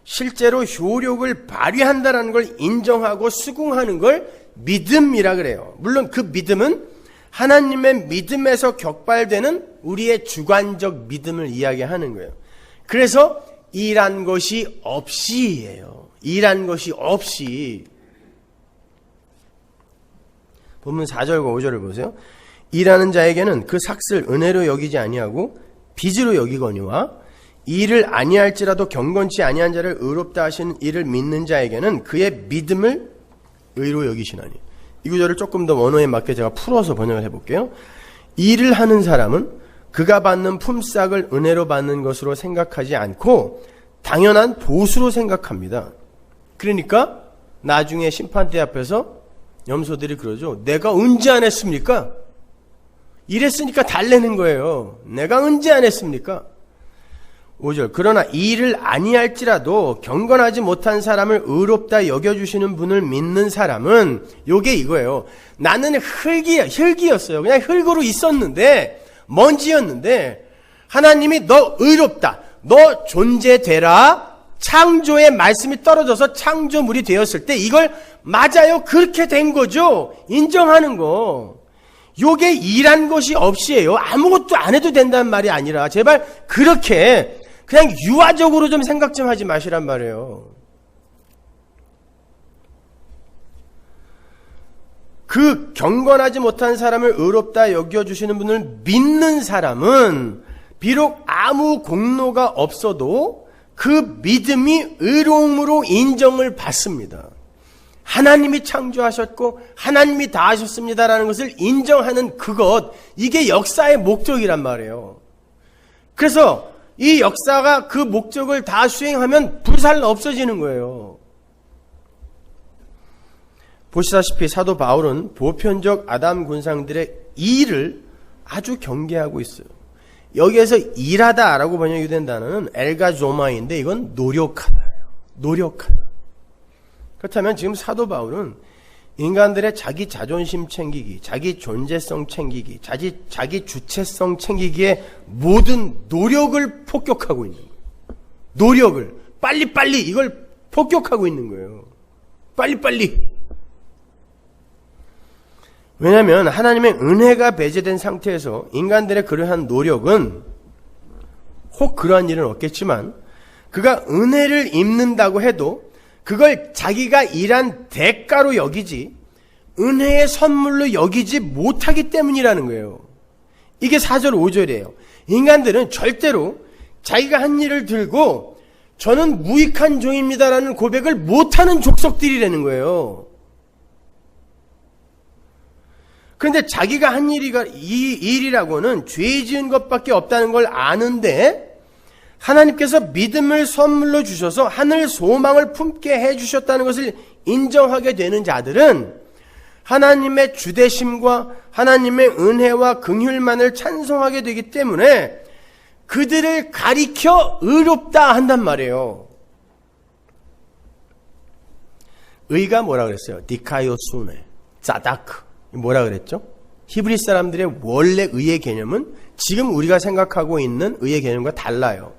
실제로 효력을 발휘한다는 걸 인정하고 수긍하는 걸 믿음이라 그래요. 물론 그 믿음은 하나님의 믿음에서 격발되는 우리의 주관적 믿음을 이야기하는 거예요. 그래서 일한 것이 없이예요. 일한 것이 없이. 본문 4절과 5절을 보세요. 일하는 자에게는 그 삭슬 은혜로 여기지 아니하고 빚으로 여기거니와 이를 아니할지라도 경건치 아니한 자를 의롭다 하신 이를 믿는 자에게는 그의 믿음을 의로 여기시나니. 이 구절을 조금 더 원어에 맞게 제가 풀어서 번역을 해볼게요. 일을 하는 사람은 그가 받는 품삯을 은혜로 받는 것으로 생각하지 않고 당연한 보수로 생각합니다. 그러니까 나중에 심판대 앞에서 염소들이 그러죠. 내가 언제 안 했습니까? 이랬으니까 달래는 거예요. 내가 언제 안 했습니까? 5절. 그러나 이 일을 아니할지라도 경건하지 못한 사람을 의롭다 여겨주시는 분을 믿는 사람은 요게 이거예요. 나는 흙이었어요. 그냥 흙으로 있었는데, 먼지였는데 하나님이 너 의롭다, 너 존재되라, 창조의 말씀이 떨어져서 창조물이 되었을 때 이걸 맞아요. 그렇게 된 거죠. 인정하는 거. 요게 일한 것이 없이예요. 아무것도 안 해도 된다는 말이 아니라 제발 그렇게 그냥 유아적으로 좀 생각 좀 하지 마시란 말이에요. 그 경건하지 못한 사람을 의롭다 여겨주시는 분을 믿는 사람은 비록 아무 공로가 없어도 그 믿음이 의로움으로 인정을 받습니다. 하나님이 창조하셨고 하나님이 다 하셨습니다라는 것을 인정하는 그것, 이게 역사의 목적이란 말이에요. 그래서 이 역사가 그 목적을 다 수행하면 불살 없어지는 거예요. 보시다시피 사도 바울은 보편적 아담 군상들의 일을 아주 경계하고 있어요. 여기에서 일하다라고 번역이 된 단어는 엘가조마인데 이건 노력하다예요. 노력하다. 그렇다면 지금 사도 바울은 인간들의 자기 자존심 챙기기, 자기 존재성 챙기기, 자기 주체성 챙기기에 모든 노력을 폭격하고 있는 거예요. 노력을 빨리빨리 이걸 폭격하고 있는 거예요. 빨리빨리. 왜냐하면 하나님의 은혜가 배제된 상태에서 인간들의 그러한 노력은 혹 그러한 일은 없겠지만 그가 은혜를 입는다고 해도 그걸 자기가 일한 대가로 여기지 은혜의 선물로 여기지 못하기 때문이라는 거예요. 이게 4절 5절이에요. 인간들은 절대로 자기가 한 일을 들고 저는 무익한 종입니다라는 고백을 못하는 족속들이라는 거예요. 그런데 자기가 한 이 일이라고는 죄 지은 것밖에 없다는 걸 아는데 하나님께서 믿음을 선물로 주셔서 하늘 소망을 품게 해주셨다는 것을 인정하게 되는 자들은 하나님의 주대심과 하나님의 은혜와 긍휼만을 찬송하게 되기 때문에 그들을 가리켜 의롭다 한단 말이에요. 의가 뭐라 그랬어요? 디카이오수네, 짜다크. 뭐라 그랬죠? 히브리 사람들의 원래 의의 개념은 지금 우리가 생각하고 있는 의의 개념과 달라요.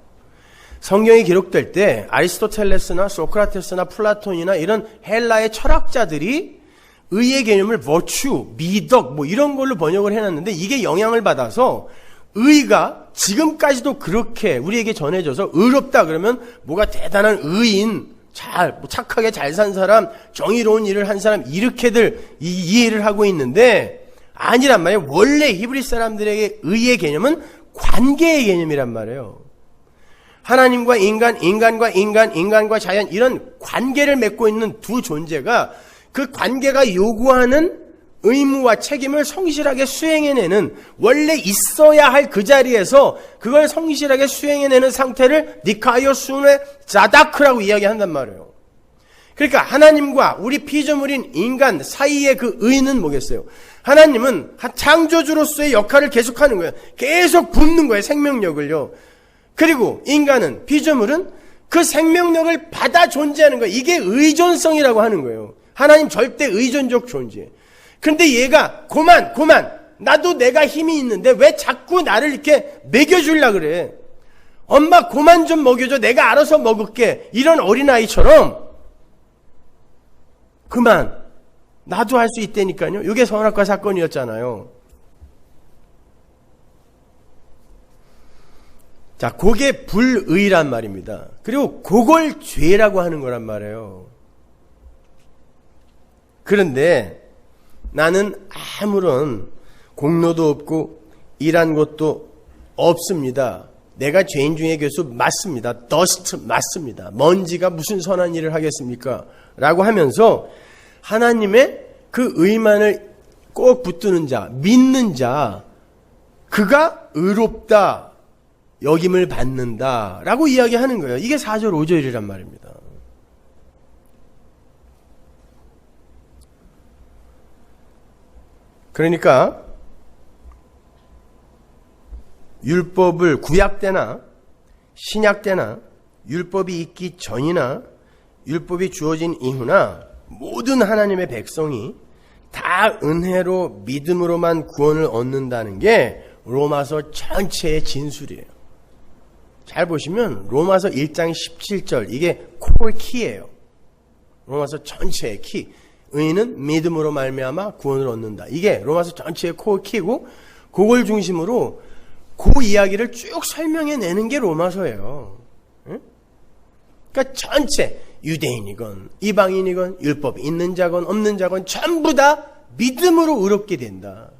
성경이 기록될 때 아리스토텔레스나 소크라테스나 플라톤이나 이런 헬라의 철학자들이 의의 개념을 버추, 미덕 뭐 이런 걸로 번역을 해놨는데 이게 영향을 받아서 의가 지금까지도 그렇게 우리에게 전해져서 의롭다 그러면 뭐가 대단한 의인, 착하게 잘 산 사람, 정의로운 일을 한 사람 이렇게들 이해를 하고 있는데 아니란 말이에요. 원래 히브리 사람들에게 의의 개념은 관계의 개념이란 말이에요. 하나님과 인간, 인간과 인간, 인간과 자연 이런 관계를 맺고 있는 두 존재가 그 관계가 요구하는 의무와 책임을 성실하게 수행해내는 원래 있어야 할 그 자리에서 그걸 성실하게 수행해내는 상태를 니카이오순의 자다크라고 이야기한단 말이에요. 그러니까 하나님과 우리 피조물인 인간 사이의 그 의는 뭐겠어요? 하나님은 창조주로서의 역할을 계속하는 거예요. 계속 붓는 거예요. 생명력을요. 그리고 인간은 피조물은 그 생명력을 받아 존재하는 거예요. 이게 의존성이라고 하는 거예요. 하나님 절대 의존적 존재. 그런데 얘가 고만 나도 내가 힘이 있는데 왜 자꾸 나를 이렇게 먹여주려고 그래. 엄마 고만 좀 먹여줘. 내가 알아서 먹을게. 이런 어린아이처럼 그만 나도 할 수 있다니까요. 이게 선악과 사건이었잖아요. 자, 그게 불의란 말입니다. 그리고 그걸 죄라고 하는 거란 말이에요. 그런데 나는 아무런 공로도 없고 일한 것도 없습니다. 내가 죄인 중에 괴수 맞습니다. 더스트 맞습니다. 먼지가 무슨 선한 일을 하겠습니까? 라고 하면서 하나님의 그 의만을 꼭 붙드는 자, 믿는 자, 그가 의롭다, 여김을 받는다 라고 이야기하는 거예요. 이게 4절 5절이란 말입니다. 그러니까 율법을 구약 때나 신약 때나 율법이 있기 전이나 율법이 주어진 이후나 모든 하나님의 백성이 다 은혜로 믿음으로만 구원을 얻는다는 게 로마서 전체의 진술이에요. 잘 보시면 로마서 1장 17절 이게 콜키예요. 로마서 전체의 키. 의인은 믿음으로 말미암아 구원을 얻는다. 이게 로마서 전체의 콜키고 그걸 중심으로 그 이야기를 쭉 설명해내는 게 로마서예요. 응? 그러니까 전체 유대인이건 이방인이건 율법이 있는 자건 없는 자건 전부 다 믿음으로 의롭게 된다.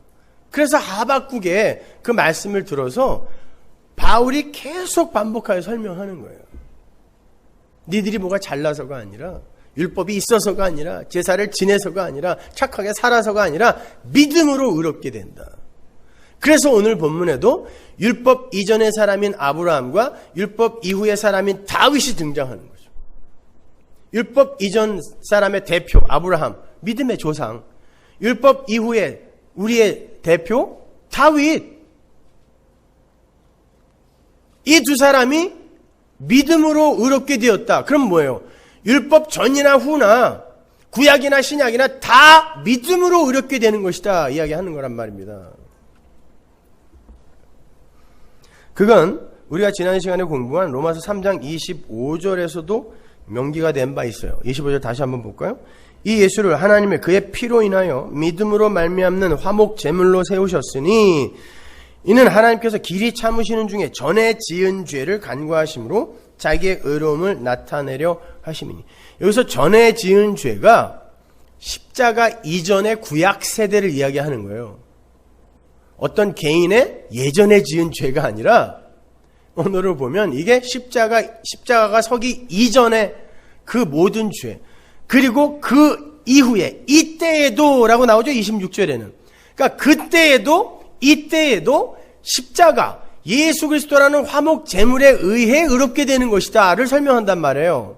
그래서 하박국에 그 말씀을 들어서 바울이 계속 반복하여 설명하는 거예요. 니들이 뭐가 잘나서가 아니라 율법이 있어서가 아니라 제사를 지내서가 아니라 착하게 살아서가 아니라 믿음으로 의롭게 된다. 그래서 오늘 본문에도 율법 이전의 사람인 아브라함과 율법 이후의 사람인 다윗이 등장하는 거죠. 율법 이전 사람의 대표 아브라함, 믿음의 조상. 율법 이후에 우리의 대표 다윗. 이 두 사람이 믿음으로 의롭게 되었다. 그럼 뭐예요? 율법 전이나 후나 구약이나 신약이나 다 믿음으로 의롭게 되는 것이다 이야기하는 거란 말입니다. 그건 우리가 지난 시간에 공부한 로마서 3장 25절에서도 명기가 된 바 있어요. 25절 다시 한번 볼까요? 이 예수를 하나님의 그의 피로 인하여 믿음으로 말미암는 화목 제물로 세우셨으니 이는 하나님께서 길이 참으시는 중에 전에 지은 죄를 간과하심으로 자기의 의로움을 나타내려 하심이니. 여기서 전에 지은 죄가 십자가 이전의 구약 세대를 이야기하는 거예요. 어떤 개인의 예전에 지은 죄가 아니라 언어를 보면 이게 십자가가 서기 이전에 그 모든 죄, 그리고 그 이후에 이때에도 라고 나오죠. 26절에는. 그러니까 그때에도 이때에도 십자가, 예수 그리스도라는 화목 제물에 의해 의롭게 되는 것이다를 설명한단 말이에요.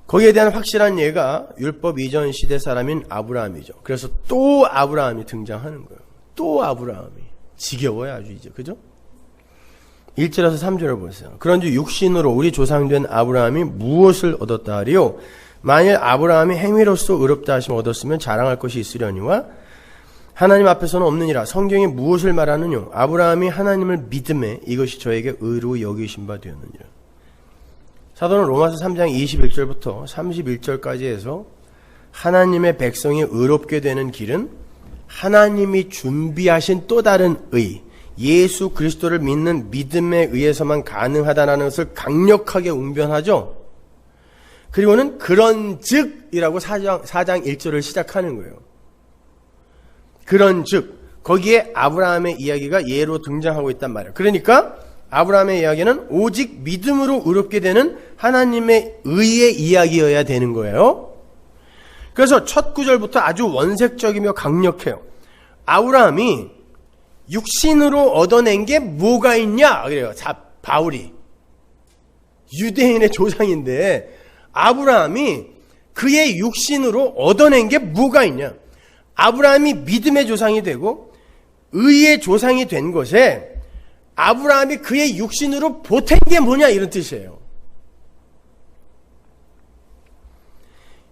거기에 대한 확실한 예가 율법 이전 시대 사람인 아브라함이죠. 그래서 또 아브라함이 등장하는 거예요. 또 아브라함이. 지겨워요, 아주 이제. 그죠? 1절에서 3절을 보세요. 그런즉 육신으로 우리 조상된 아브라함이 무엇을 얻었다 하리요? 만일 아브라함이 행위로서 의롭다 하심을 얻었으면 자랑할 것이 있으려니와 하나님 앞에서는 없느니라. 성경이 무엇을 말하느냐? 아브라함이 하나님을 믿음에 이것이 저에게 의로 여기신 바 되었느니라. 사도는 로마서 3장 21절부터 31절까지 해서 하나님의 백성이 의롭게 되는 길은 하나님이 준비하신 또 다른 의, 예수 그리스도를 믿는 믿음에 의해서만 가능하다는 것을 강력하게 웅변하죠. 그리고는 그런즉이라고 4장 1절을 시작하는 거예요. 그런즉 거기에 아브라함의 이야기가 예로 등장하고 있단 말이에요. 그러니까 아브라함의 이야기는 오직 믿음으로 의롭게 되는 하나님의 의의 이야기여야 되는 거예요. 그래서 첫 구절부터 아주 원색적이며 강력해요. 아브라함이 육신으로 얻어낸 게 뭐가 있냐? 그래요. 바울이. 유대인의 조상인데 아브라함이 그의 육신으로 얻어낸 게 뭐가 있냐? 아브라함이 믿음의 조상이 되고 의의 조상이 된 것에 아브라함이 그의 육신으로 보탠 게 뭐냐? 이런 뜻이에요.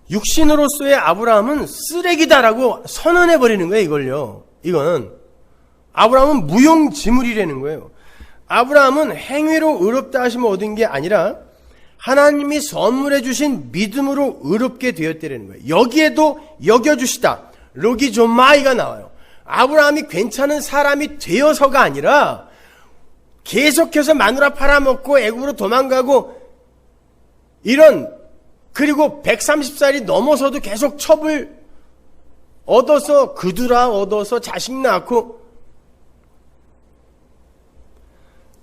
육신으로서의 아브라함은 쓰레기다라고 선언해버리는 거예요, 이걸요. 이건 아브라함은 무용지물이라는 거예요. 아브라함은 행위로 의롭다 하심을 얻은 게 아니라 하나님이 선물해 주신 믿음으로 의롭게 되었다는 거예요. 여기에도 여겨주시다. 로기조마이가 나와요. 아브라함이 괜찮은 사람이 되어서가 아니라 계속해서 마누라 팔아먹고 애굽으로 도망가고 이런, 그리고 130살이 넘어서도 계속 첩을 얻어서 그두라 얻어서 자식 낳고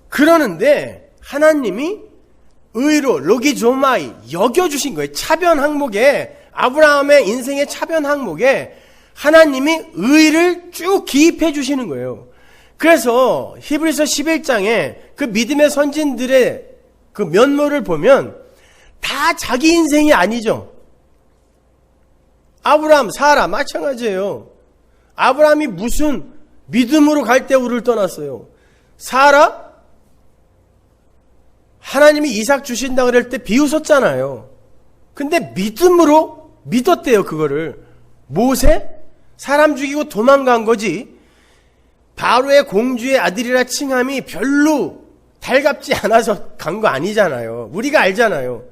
그러는데 하나님이 의로 로기조마이 여겨주신 거예요. 차변 항목에, 아브라함의 인생의 차변 항목에 하나님이 의를 쭉 기입해 주시는 거예요. 그래서 히브리서 11장에 그 믿음의 선진들의 그 면모를 보면 다 자기 인생이 아니죠. 아브라함, 사라 마찬가지예요. 아브라함이 무슨 믿음으로 갈대우를 떠났어요. 사라 하나님이 이삭 주신다 그럴 때 비웃었잖아요. 근데 믿음으로 믿었대요, 그거를. 모세? 사람 죽이고 도망간 거지. 바로의 공주의 아들이라 칭함이 별로 달갑지 않아서 간 거 아니잖아요. 우리가 알잖아요.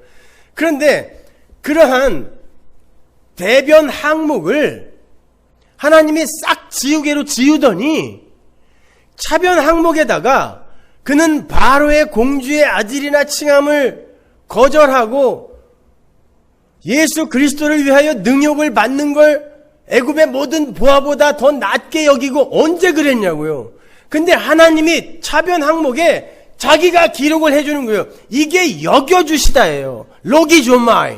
그런데 그러한 대변 항목을 하나님이 싹 지우개로 지우더니 차변 항목에다가 그는 바로의 공주의 아들이나 칭함을 거절하고 예수 그리스도를 위하여 능욕을 받는 걸 애굽의 모든 부하보다 더 낮게 여기고 언제 그랬냐고요. 근데 하나님이 차변 항목에 자기가 기록을 해주는 거예요. 이게 여겨주시다예요. 로기조마이.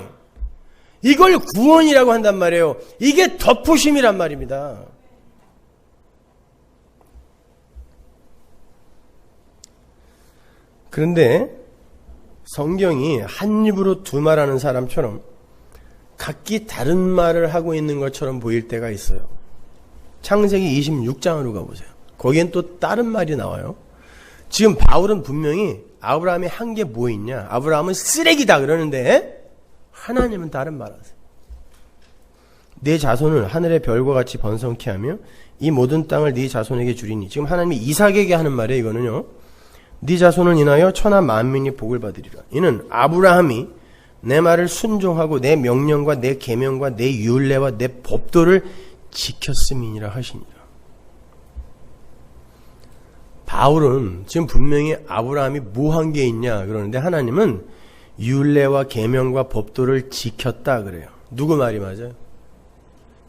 이걸 구원이라고 한단 말이에요. 이게 덮으심이란 말입니다. 그런데 성경이 한 입으로 두 말하는 사람처럼 각기 다른 말을 하고 있는 것처럼 보일 때가 있어요. 창세기 26장으로 가보세요. 거기엔 또 다른 말이 나와요. 지금 바울은 분명히 아브라함이 한 게 뭐 있냐? 아브라함은 쓰레기다 그러는데 하나님은 다른 말 하세요. 내 자손을 하늘의 별과 같이 번성케 하며 이 모든 땅을 네 자손에게 주리니. 지금 하나님이 이삭에게 하는 말이에요. 이거는요. 네 자손을 인하여 천하 만민이 복을 받으리라. 이는 아브라함이 내 말을 순종하고 내 명령과 내 계명과 내 율례와 내 법도를 지켰음이니라 하시니라. 바울은 지금 분명히 아브라함이 뭐 한 게 있냐 그러는데 하나님은 율례와 계명과 법도를 지켰다 그래요. 누구 말이 맞아요?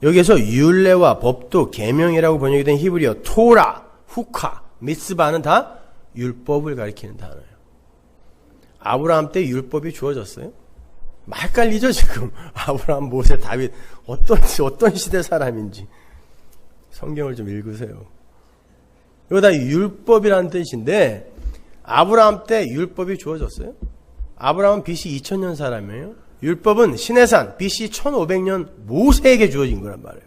여기서 율례와 법도, 계명이라고 번역이 된 히브리어 토라, 후카, 미스바는 다 율법을 가리키는 단어예요. 아브라함 때 율법이 주어졌어요? 헷갈리죠 지금. 아브라함, 모세, 다윗 어떤 시대 사람인지 성경을 좀 읽으세요. 이거 다 율법이라는 뜻인데 아브라함 때 율법이 주어졌어요? 아브라함은 BC 2000년 사람이에요. 율법은 시내산 BC 1500년 모세에게 주어진 거란 말이에요.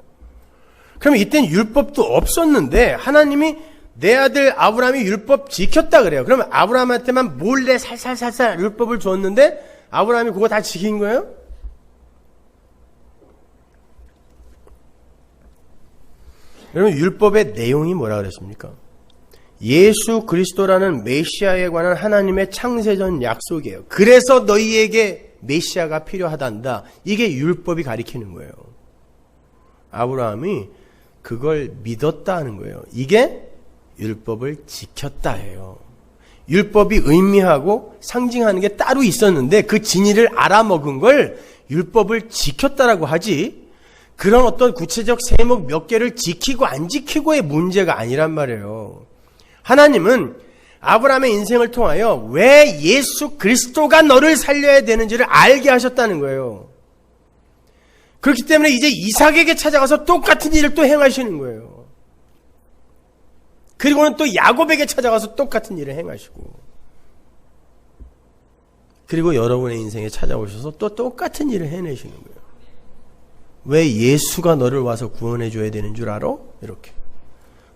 그럼 이때는 율법도 없었는데 하나님이 내 아들 아브라함이 율법 지켰다 그래요. 그러면 아브라함한테만 몰래 살살살살 율법을 줬는데 아브라함이 그거 다 지킨 거예요? 여러분, 율법의 내용이 뭐라 그랬습니까? 예수 그리스도라는 메시아에 관한 하나님의 창세전 약속이에요. 그래서 너희에게 메시아가 필요하단다. 이게 율법이 가리키는 거예요. 아브라함이 그걸 믿었다 하는 거예요. 이게 율법을 지켰다예요. 율법이 의미하고 상징하는 게 따로 있었는데 그 진리를 알아먹은 걸 율법을 지켰다라고 하지, 그런 어떤 구체적 세목 몇 개를 지키고 안 지키고의 문제가 아니란 말이에요. 하나님은 아브라함의 인생을 통하여 왜 예수 그리스도가 너를 살려야 되는지를 알게 하셨다는 거예요. 그렇기 때문에 이제 이삭에게 찾아가서 똑같은 일을 또 행하시는 거예요. 그리고는 또 야곱에게 찾아가서 똑같은 일을 행하시고, 그리고 여러분의 인생에 찾아오셔서 또 똑같은 일을 해내시는 거예요. 왜 예수가 너를 와서 구원해 줘야 되는 줄 알아? 이렇게.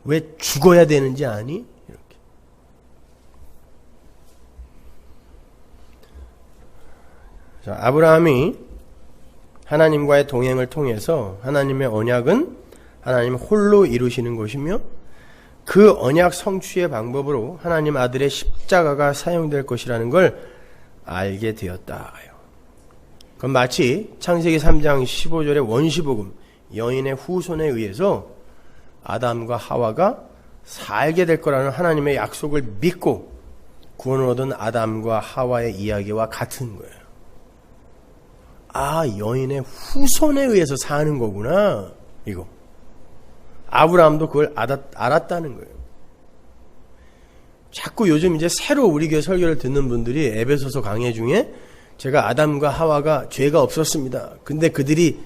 왜 죽어야 되는지 아니? 이렇게. 자, 아브라함이 하나님과의 동행을 통해서 하나님의 언약은 하나님 홀로 이루시는 것이며 그 언약 성취의 방법으로 하나님 아들의 십자가가 사용될 것이라는 걸 알게 되었다. 그건 마치 창세기 3장 15절의 원시복음, 여인의 후손에 의해서 아담과 하와가 살게 될 거라는 하나님의 약속을 믿고 구원을 얻은 아담과 하와의 이야기와 같은 거예요. 아, 여인의 후손에 의해서 사는 거구나, 이거. 아브라함도 그걸 알았다는 거예요. 자꾸 요즘 이제 새로 우리 교회 설교를 듣는 분들이 에베소서 강해 중에 제가 아담과 하와가 죄가 없었습니다. 근데 그들이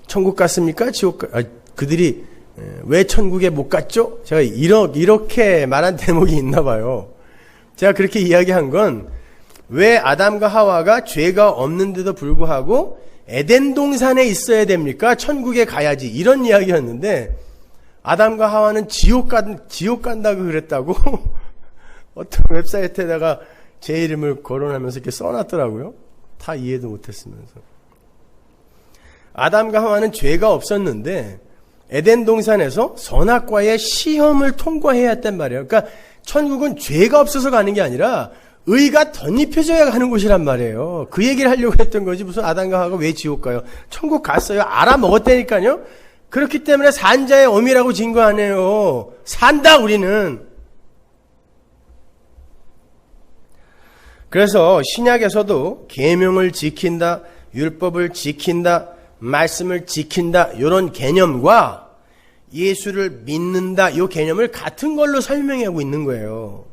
천국 갔습니까? 그들이 왜 천국에 못 갔죠? 제가 이렇게 말한 대목이 있나 봐요. 제가 그렇게 이야기한 건 왜 아담과 하와가 죄가 없는데도 불구하고 에덴 동산에 있어야 됩니까? 천국에 가야지. 이런 이야기였는데 아담과 하와는 지옥 간다고 그랬다고 어떤 웹사이트에다가 제 이름을 거론하면서 이렇게 써놨더라고요. 다 이해도 못했으면서. 아담과 하와는 죄가 없었는데 에덴 동산에서 선악과의 시험을 통과해야 했단 말이에요. 그러니까 천국은 죄가 없어서 가는 게 아니라 의가 덧입혀져야 가는 곳이란 말이에요. 그 얘기를 하려고 했던 거지. 무슨 아담과 하와가 왜 지옥 가요? 천국 갔어요. 알아먹었다니까요. 그렇기 때문에 산자의 어미라고 진 거 아니에요. 산다 우리는. 그래서 신약에서도 계명을 지킨다, 율법을 지킨다, 말씀을 지킨다, 이런 개념과 예수를 믿는다, 이 개념을 같은 걸로 설명하고 있는 거예요.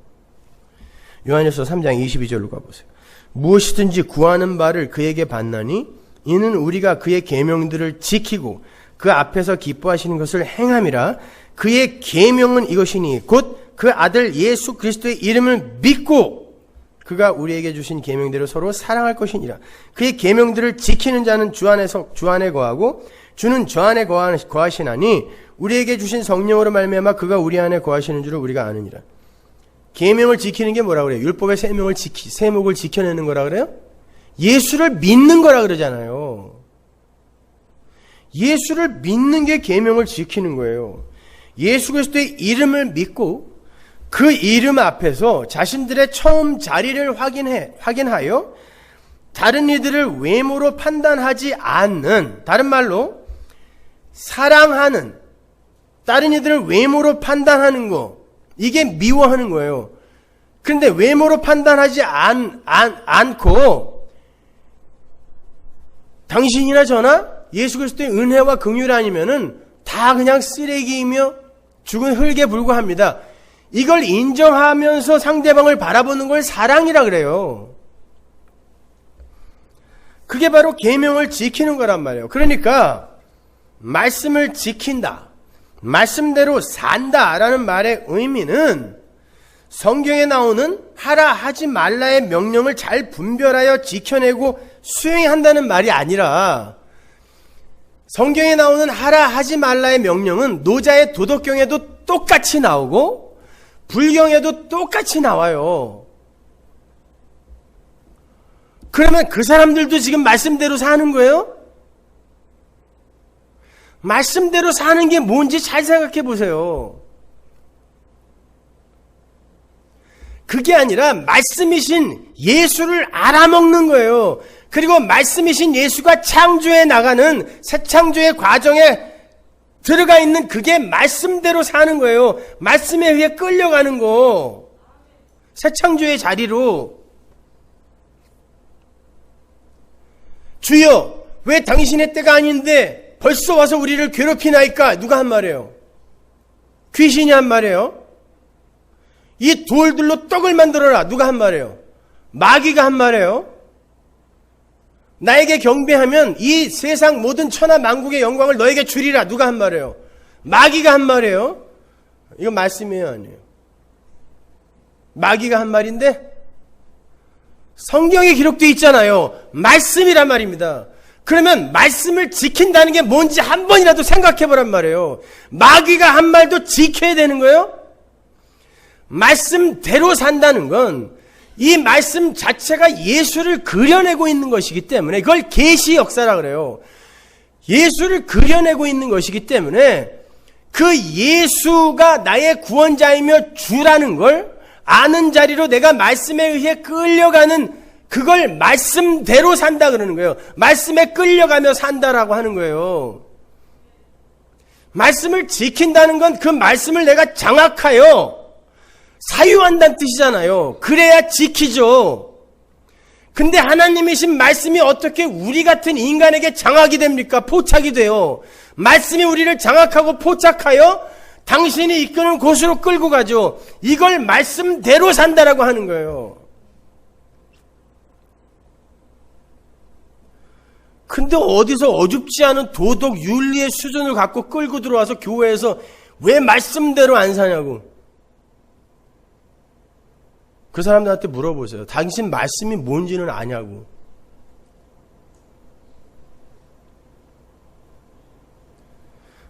요한일서 3장 22절로 가보세요. 무엇이든지 구하는 바를 그에게 받나니 이는 우리가 그의 계명들을 지키고 그 앞에서 기뻐하시는 것을 행함이라. 그의 계명은 이것이니 곧 그 아들 예수 그리스도의 이름을 믿고 그가 우리에게 주신 계명대로 서로 사랑할 것이니라. 그의 계명들을 지키는 자는 주 안에 거하고 주는 저 안에 거하시나니 우리에게 주신 성령으로 말미암아 그가 우리 안에 거하시는 줄을 우리가 아느니라. 계명을 지키는 게 뭐라 그래요? 율법의 세목을 지켜내는 거라 그래요? 예수를 믿는 거라 그러잖아요. 예수를 믿는 게 계명을 지키는 거예요. 예수 그리스도의 이름을 믿고 그 이름 앞에서 자신들의 처음 자리를 확인하여 다른 이들을 외모로 판단하지 않는, 다른 말로 사랑하는, 다른 이들을 외모로 판단하는 거, 이게 미워하는 거예요. 그런데 외모로 판단하지 않고 당신이나 저나 예수 그리스도의 은혜와 긍휼 아니면은 다 그냥 쓰레기이며 죽은 흙에 불과합니다. 이걸 인정하면서 상대방을 바라보는 걸 사랑이라 그래요. 그게 바로 계명을 지키는 거란 말이에요. 그러니까 말씀을 지킨다, 말씀대로 산다라는 말의 의미는 성경에 나오는 하라 하지 말라의 명령을 잘 분별하여 지켜내고 수행한다는 말이 아니라, 성경에 나오는 하라 하지 말라의 명령은 노자의 도덕경에도 똑같이 나오고 불경에도 똑같이 나와요. 그러면 그 사람들도 지금 말씀대로 사는 거예요? 말씀대로 사는 게 뭔지 잘 생각해 보세요. 그게 아니라 말씀이신 예수를 알아먹는 거예요. 그리고 말씀이신 예수가 창조해 나가는 새 창조의 과정에 들어가 있는 그게 말씀대로 사는 거예요. 말씀에 의해 끌려가는 거. 새 창조의 자리로. 주여, 왜 당신의 때가 아닌데 벌써 와서 우리를 괴롭히나이까? 누가 한 말이에요? 귀신이 한 말이에요? 이 돌들로 떡을 만들어라. 누가 한 말이에요? 마귀가 한 말이에요? 나에게 경배하면 이 세상 모든 천하 만국의 영광을 너에게 주리라. 누가 한 말이에요? 마귀가 한 말이에요? 이거 말씀이에요, 아니에요? 마귀가 한 말인데 성경에 기록되어 있잖아요. 말씀이란 말입니다. 그러면 말씀을 지킨다는 게 뭔지 한 번이라도 생각해보란 말이에요. 마귀가 한 말도 지켜야 되는 거예요? 말씀대로 산다는 건 이 말씀 자체가 예수를 그려내고 있는 것이기 때문에, 그걸 계시 역사라 그래요. 예수를 그려내고 있는 것이기 때문에 그 예수가 나의 구원자이며 주라는 걸 아는 자리로 내가 말씀에 의해 끌려가는, 그걸 말씀대로 산다 그러는 거예요. 말씀에 끌려가며 산다라고 하는 거예요. 말씀을 지킨다는 건 그 말씀을 내가 장악하여 사유한다는 뜻이잖아요. 그래야 지키죠. 근데 하나님이신 말씀이 어떻게 우리 같은 인간에게 장악이 됩니까? 포착이 돼요. 말씀이 우리를 장악하고 포착하여 당신이 이끄는 곳으로 끌고 가죠. 이걸 말씀대로 산다라고 하는 거예요. 근데 어디서 어줍지 않은 도덕 윤리의 수준을 갖고 끌고 들어와서 교회에서 왜 말씀대로 안 사냐고. 그 사람들한테 물어보세요. 당신 말씀이 뭔지는 아냐고.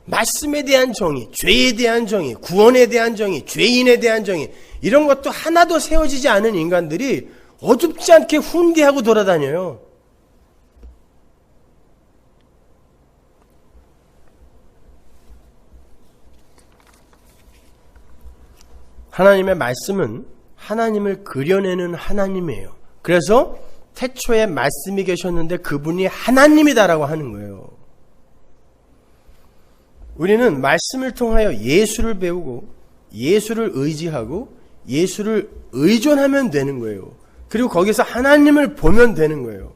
말씀에 대한 정의, 죄에 대한 정의, 구원에 대한 정의, 죄인에 대한 정의, 이런 것도 하나도 세워지지 않은 인간들이 어둡지 않게 훈계하고 돌아다녀요. 하나님의 말씀은 하나님을 그려내는 하나님이에요. 그래서 태초에 말씀이 계셨는데 그분이 하나님이다라고 하는 거예요. 우리는 말씀을 통하여 예수를 배우고 예수를 의지하고 예수를 의존하면 되는 거예요. 그리고 거기서 하나님을 보면 되는 거예요.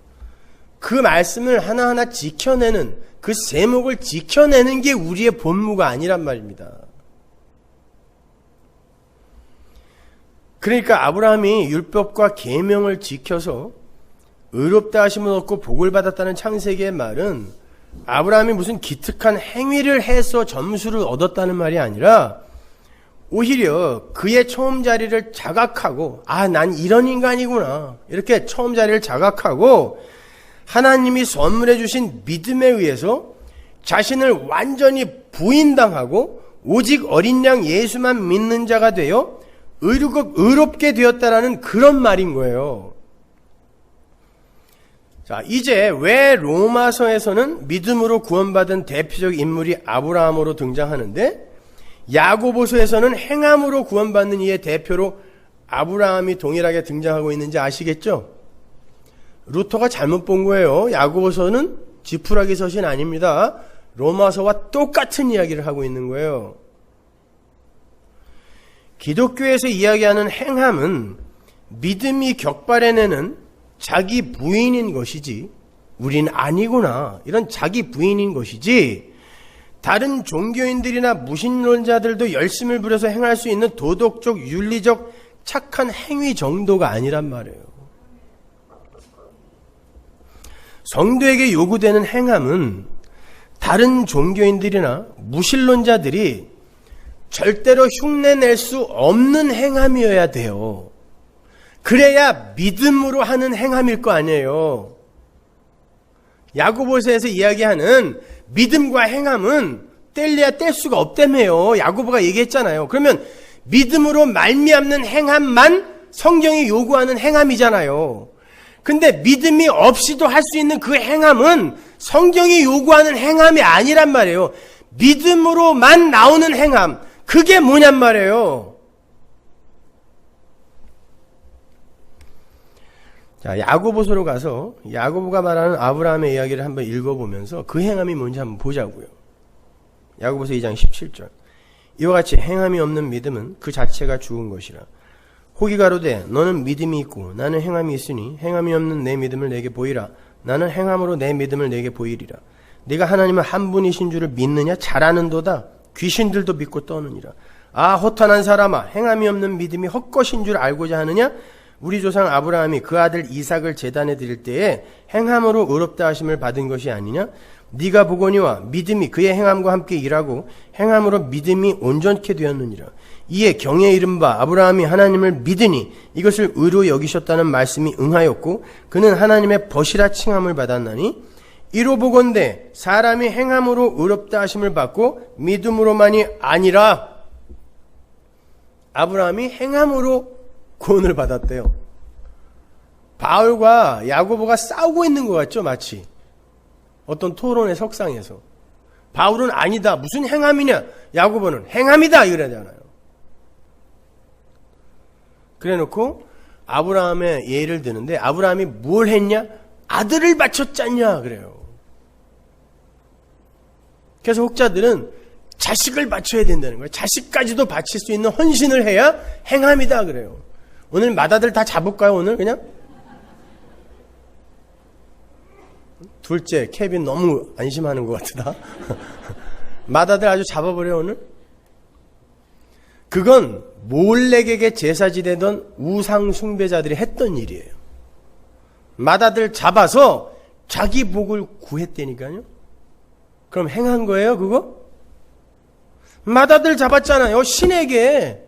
그 말씀을 하나하나 지켜내는, 그 제목을 지켜내는 게 우리의 본무가 아니란 말입니다. 그러니까 아브라함이 율법과 계명을 지켜서 의롭다 하심을 얻고 복을 받았다는 창세기의 말은 아브라함이 무슨 기특한 행위를 해서 점수를 얻었다는 말이 아니라 오히려 그의 처음 자리를 자각하고, 아, 난 이런 인간이구나, 이렇게 처음 자리를 자각하고 하나님이 선물해 주신 믿음에 의해서 자신을 완전히 부인당하고 오직 어린 양 예수만 믿는 자가 되어 의롭게 되었다라는 그런 말인 거예요. 자, 이제 왜 로마서에서는 믿음으로 구원받은 대표적 인물이 아브라함으로 등장하는데 야고보서에서는 행함으로 구원받는 이의 대표로 아브라함이 동일하게 등장하고 있는지 아시겠죠? 루터가 잘못 본 거예요. 야고보서는 지푸라기 서신 아닙니다. 로마서와 똑같은 이야기를 하고 있는 거예요. 기독교에서 이야기하는 행함은 믿음이 격발해내는 자기 부인인 것이지, 우린 아니구나, 이런 자기 부인인 것이지, 다른 종교인들이나 무신론자들도 열심을 부려서 행할 수 있는 도덕적, 윤리적 착한 행위 정도가 아니란 말이에요. 성도에게 요구되는 행함은 다른 종교인들이나 무신론자들이 절대로 흉내낼 수 없는 행함이어야 돼요. 그래야 믿음으로 하는 행함일 거 아니에요. 야고보서에서 이야기하는 믿음과 행함은 뗄래야 뗄 수가 없다며요. 야고보가 얘기했잖아요. 그러면 믿음으로 말미암는 행함만 성경이 요구하는 행함이잖아요. 근데 믿음이 없이도 할 수 있는 그 행함은 성경이 요구하는 행함이 아니란 말이에요. 믿음으로만 나오는 행함, 그게 뭐냔 말이에요. 자, 야고보서로 가서 야고보가 말하는 아브라함의 이야기를 한번 읽어보면서 그 행함이 뭔지 한번 보자고요. 야고보서 2장 17절. 이와 같이 행함이 없는 믿음은 그 자체가 죽은 것이라. 혹이 가로되 너는 믿음이 있고 나는 행함이 있으니 행함이 없는 내 믿음을 내게 보이라. 나는 행함으로 내 믿음을 내게 보이리라. 네가 하나님은 한 분이신 줄을 믿느냐? 잘하는도다. 귀신들도 믿고 떠느니라. 아, 허탄한 사람아, 행함이 없는 믿음이 헛것인 줄 알고자 하느냐? 우리 조상 아브라함이 그 아들 이삭을 제단에 드릴 때에 행함으로 의롭다 하심을 받은 것이 아니냐? 네가 보거니와 믿음이 그의 행함과 함께 일하고 행함으로 믿음이 온전케 되었느니라. 이에 경에 이른 바 아브라함이 하나님을 믿으니 이것을 의로 여기셨다는 말씀이 응하였고 그는 하나님의 벗이라 칭함을 받았나니 이로 보건대 사람이 행함으로 의롭다 하심을 받고 믿음으로만이 아니라 아브라함이 행함으로 구원을 받았대요. 바울과 야고보가 싸우고 있는 것 같죠, 마치 어떤 토론의 석상에서. 바울은 아니다, 무슨 행함이냐, 야고보는 행함이다 이러잖아요. 그래놓고 아브라함의 예를 드는데 아브라함이 뭘 했냐? 아들을 바쳤잖냐 그래요. 그래서 혹자들은 자식을 바쳐야 된다는 거예요. 자식까지도 바칠 수 있는 헌신을 해야 행함이다 그래요. 오늘 맏아들 다 잡을까요? 오늘 그냥? 둘째 케빈 너무 안심하는 것 같다. 맏아들 아주 잡아버려 오늘? 그건 몰렉에게 제사 지내던 우상 숭배자들이 했던 일이에요. 맏아들 잡아서 자기 복을 구했다니까요. 그럼 행한 거예요 그거? 맏아들 잡았잖아요. 신에게.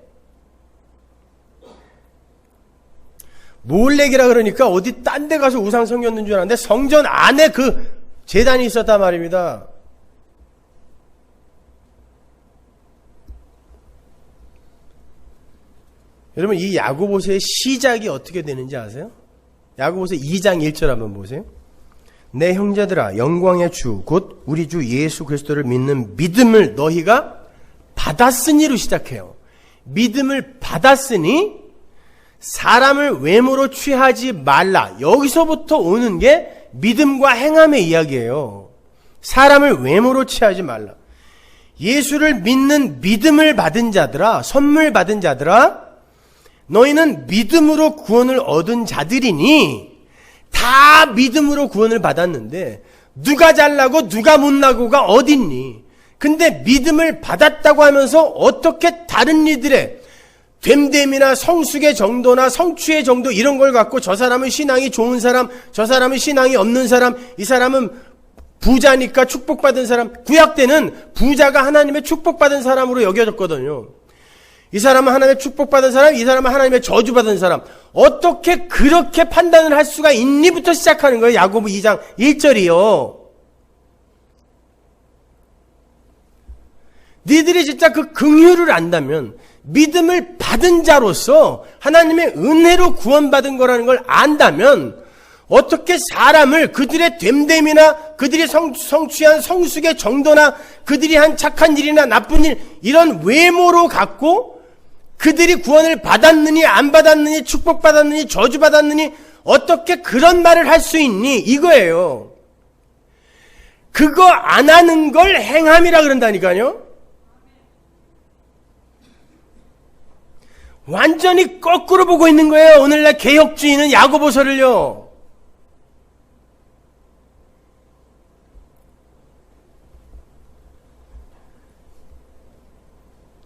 몰렉이라 그러니까 어디 딴 데 가서 우상 섬겼는 줄 알았는데 성전 안에 그 제단이 있었단 말입니다. 여러분 이 야고보서의 시작이 어떻게 되는지 아세요? 야고보서 2장 1절 한번 보세요. 내 형제들아 영광의 주 곧 우리 주 예수 그리스도를 믿는 믿음을 너희가 받았으니로 시작해요. 믿음을 받았으니 사람을 외모로 취하지 말라. 여기서부터 오는 게 믿음과 행함의 이야기예요. 사람을 외모로 취하지 말라. 예수를 믿는 믿음을 받은 자들아, 선물 받은 자들아, 너희는 믿음으로 구원을 얻은 자들이니 다 믿음으로 구원을 받았는데 누가 잘나고 누가 못나고가 어딨니? 근데 믿음을 받았다고 하면서 어떻게 다른 이들의 됨됨이나 성숙의 정도나 성취의 정도 이런 걸 갖고 저 사람은 신앙이 좋은 사람, 저 사람은 신앙이 없는 사람, 이 사람은 부자니까 축복받은 사람. 구약 때는 부자가 하나님의 축복받은 사람으로 여겨졌거든요. 이 사람은 하나님의 축복받은 사람, 이 사람은 하나님의 저주받은 사람. 어떻게 그렇게 판단을 할 수가 있니부터 시작하는 거예요. 야고보 2장 1절이요. 니들이 진짜 그 긍휼을 안다면, 믿음을 받은 자로서 하나님의 은혜로 구원받은 거라는 걸 안다면 어떻게 사람을 그들의 됨됨이나 그들이 성취한 성숙의 정도나 그들이 한 착한 일이나 나쁜 일 이런 외모로 갖고 그들이 구원을 받았느니 안 받았느니 축복받았느니 저주받았느니 어떻게 그런 말을 할 수 있니? 이거예요. 그거 안 하는 걸 행함이라 그런다니까요. 완전히 거꾸로 보고 있는 거예요. 오늘날 개혁주의는 야고보서를요.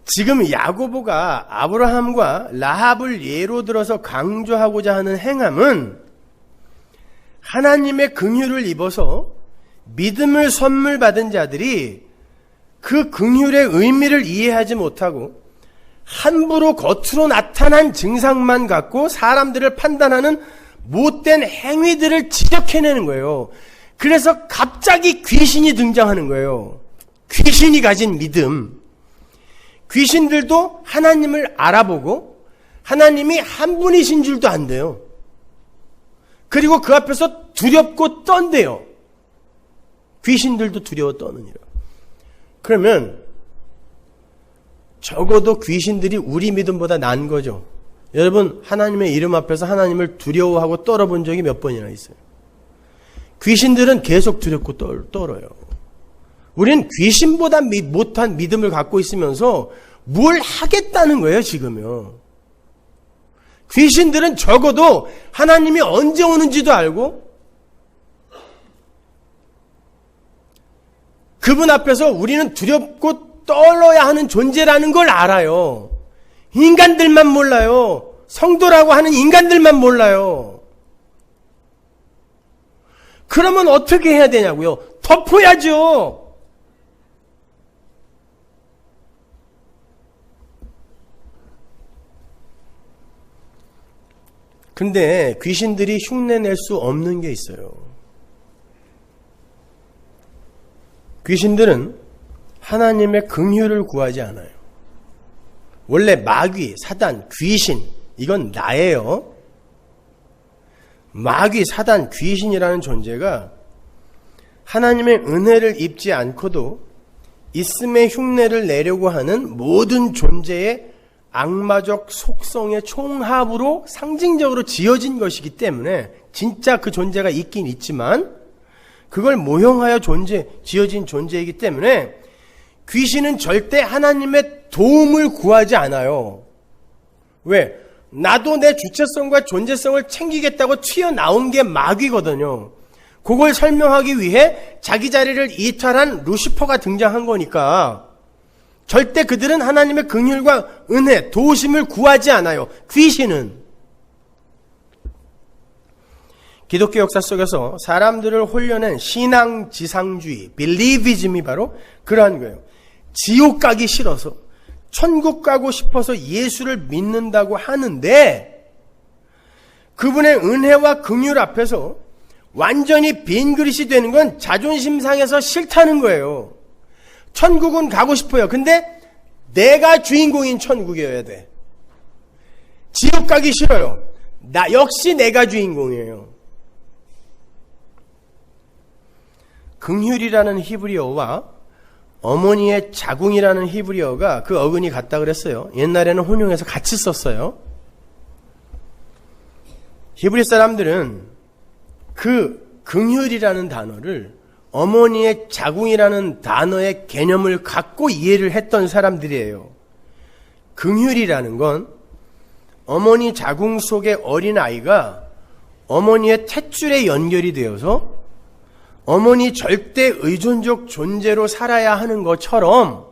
지금 야고보가 아브라함과 라합을 예로 들어서 강조하고자 하는 행함은 하나님의 긍휼을 입어서 믿음을 선물 받은 자들이 그 긍휼의 의미를 이해하지 못하고 함부로 겉으로 나타난 증상만 갖고 사람들을 판단하는 못된 행위들을 지적해내는 거예요. 그래서 갑자기 귀신이 등장하는 거예요. 귀신이 가진 믿음. 귀신들도 하나님을 알아보고 하나님이 한 분이신 줄도 안돼요. 그리고 그 앞에서 두렵고 떤대요. 귀신들도 두려워 떠느니라. 그러면 적어도 귀신들이 우리 믿음보다 나은 거죠. 여러분, 하나님의 이름 앞에서 하나님을 두려워하고 떨어본 적이 몇 번이나 있어요. 귀신들은 계속 두렵고 떨어요. 우리는 귀신보다 못한 믿음을 갖고 있으면서 뭘 하겠다는 거예요, 지금요. 귀신들은 적어도 하나님이 언제 오는지도 알고 그분 앞에서 우리는 두렵고 떨어야 하는 존재라는 걸 알아요. 인간들만 몰라요. 성도라고 하는 인간들만 몰라요. 그러면 어떻게 해야 되냐고요? 덮어야죠. 근데 귀신들이 흉내낼 수 없는 게 있어요. 귀신들은 하나님의 긍휼을 구하지 않아요. 원래 마귀, 사단, 귀신, 이건 나예요. 마귀, 사단, 귀신이라는 존재가 하나님의 은혜를 입지 않고도 있음의 흉내를 내려고 하는 모든 존재의 악마적 속성의 총합으로 상징적으로 지어진 것이기 때문에 진짜 그 존재가 있긴 있지만 그걸 모형하여 지어진 존재이기 때문에 귀신은 절대 하나님의 도움을 구하지 않아요. 왜? 나도 내 주체성과 존재성을 챙기겠다고 튀어나온 게 마귀거든요. 그걸 설명하기 위해 자기 자리를 이탈한 루시퍼가 등장한 거니까 절대 그들은 하나님의 긍휼과 은혜, 도우심을 구하지 않아요. 귀신은. 기독교 역사 속에서 사람들을 홀려낸 신앙지상주의, 빌리비즘이 바로 그러한 거예요. 지옥 가기 싫어서, 천국 가고 싶어서 예수를 믿는다고 하는데 그분의 은혜와 긍휼 앞에서 완전히 빈 그릇이 되는 건 자존심 상해서 싫다는 거예요. 천국은 가고 싶어요. 근데 내가 주인공인 천국이어야 돼. 지옥 가기 싫어요. 역시 내가 주인공이에요. 긍휼이라는 히브리어와 어머니의 자궁이라는 히브리어가 그 어근이 같다 그랬어요. 옛날에는 혼용해서 같이 썼어요. 히브리 사람들은 그 긍휼이라는 단어를 어머니의 자궁이라는 단어의 개념을 갖고 이해를 했던 사람들이에요. 긍휼이라는 건 어머니 자궁 속의 어린아이가 어머니의 탯줄에 연결이 되어서 어머니 절대 의존적 존재로 살아야 하는 것처럼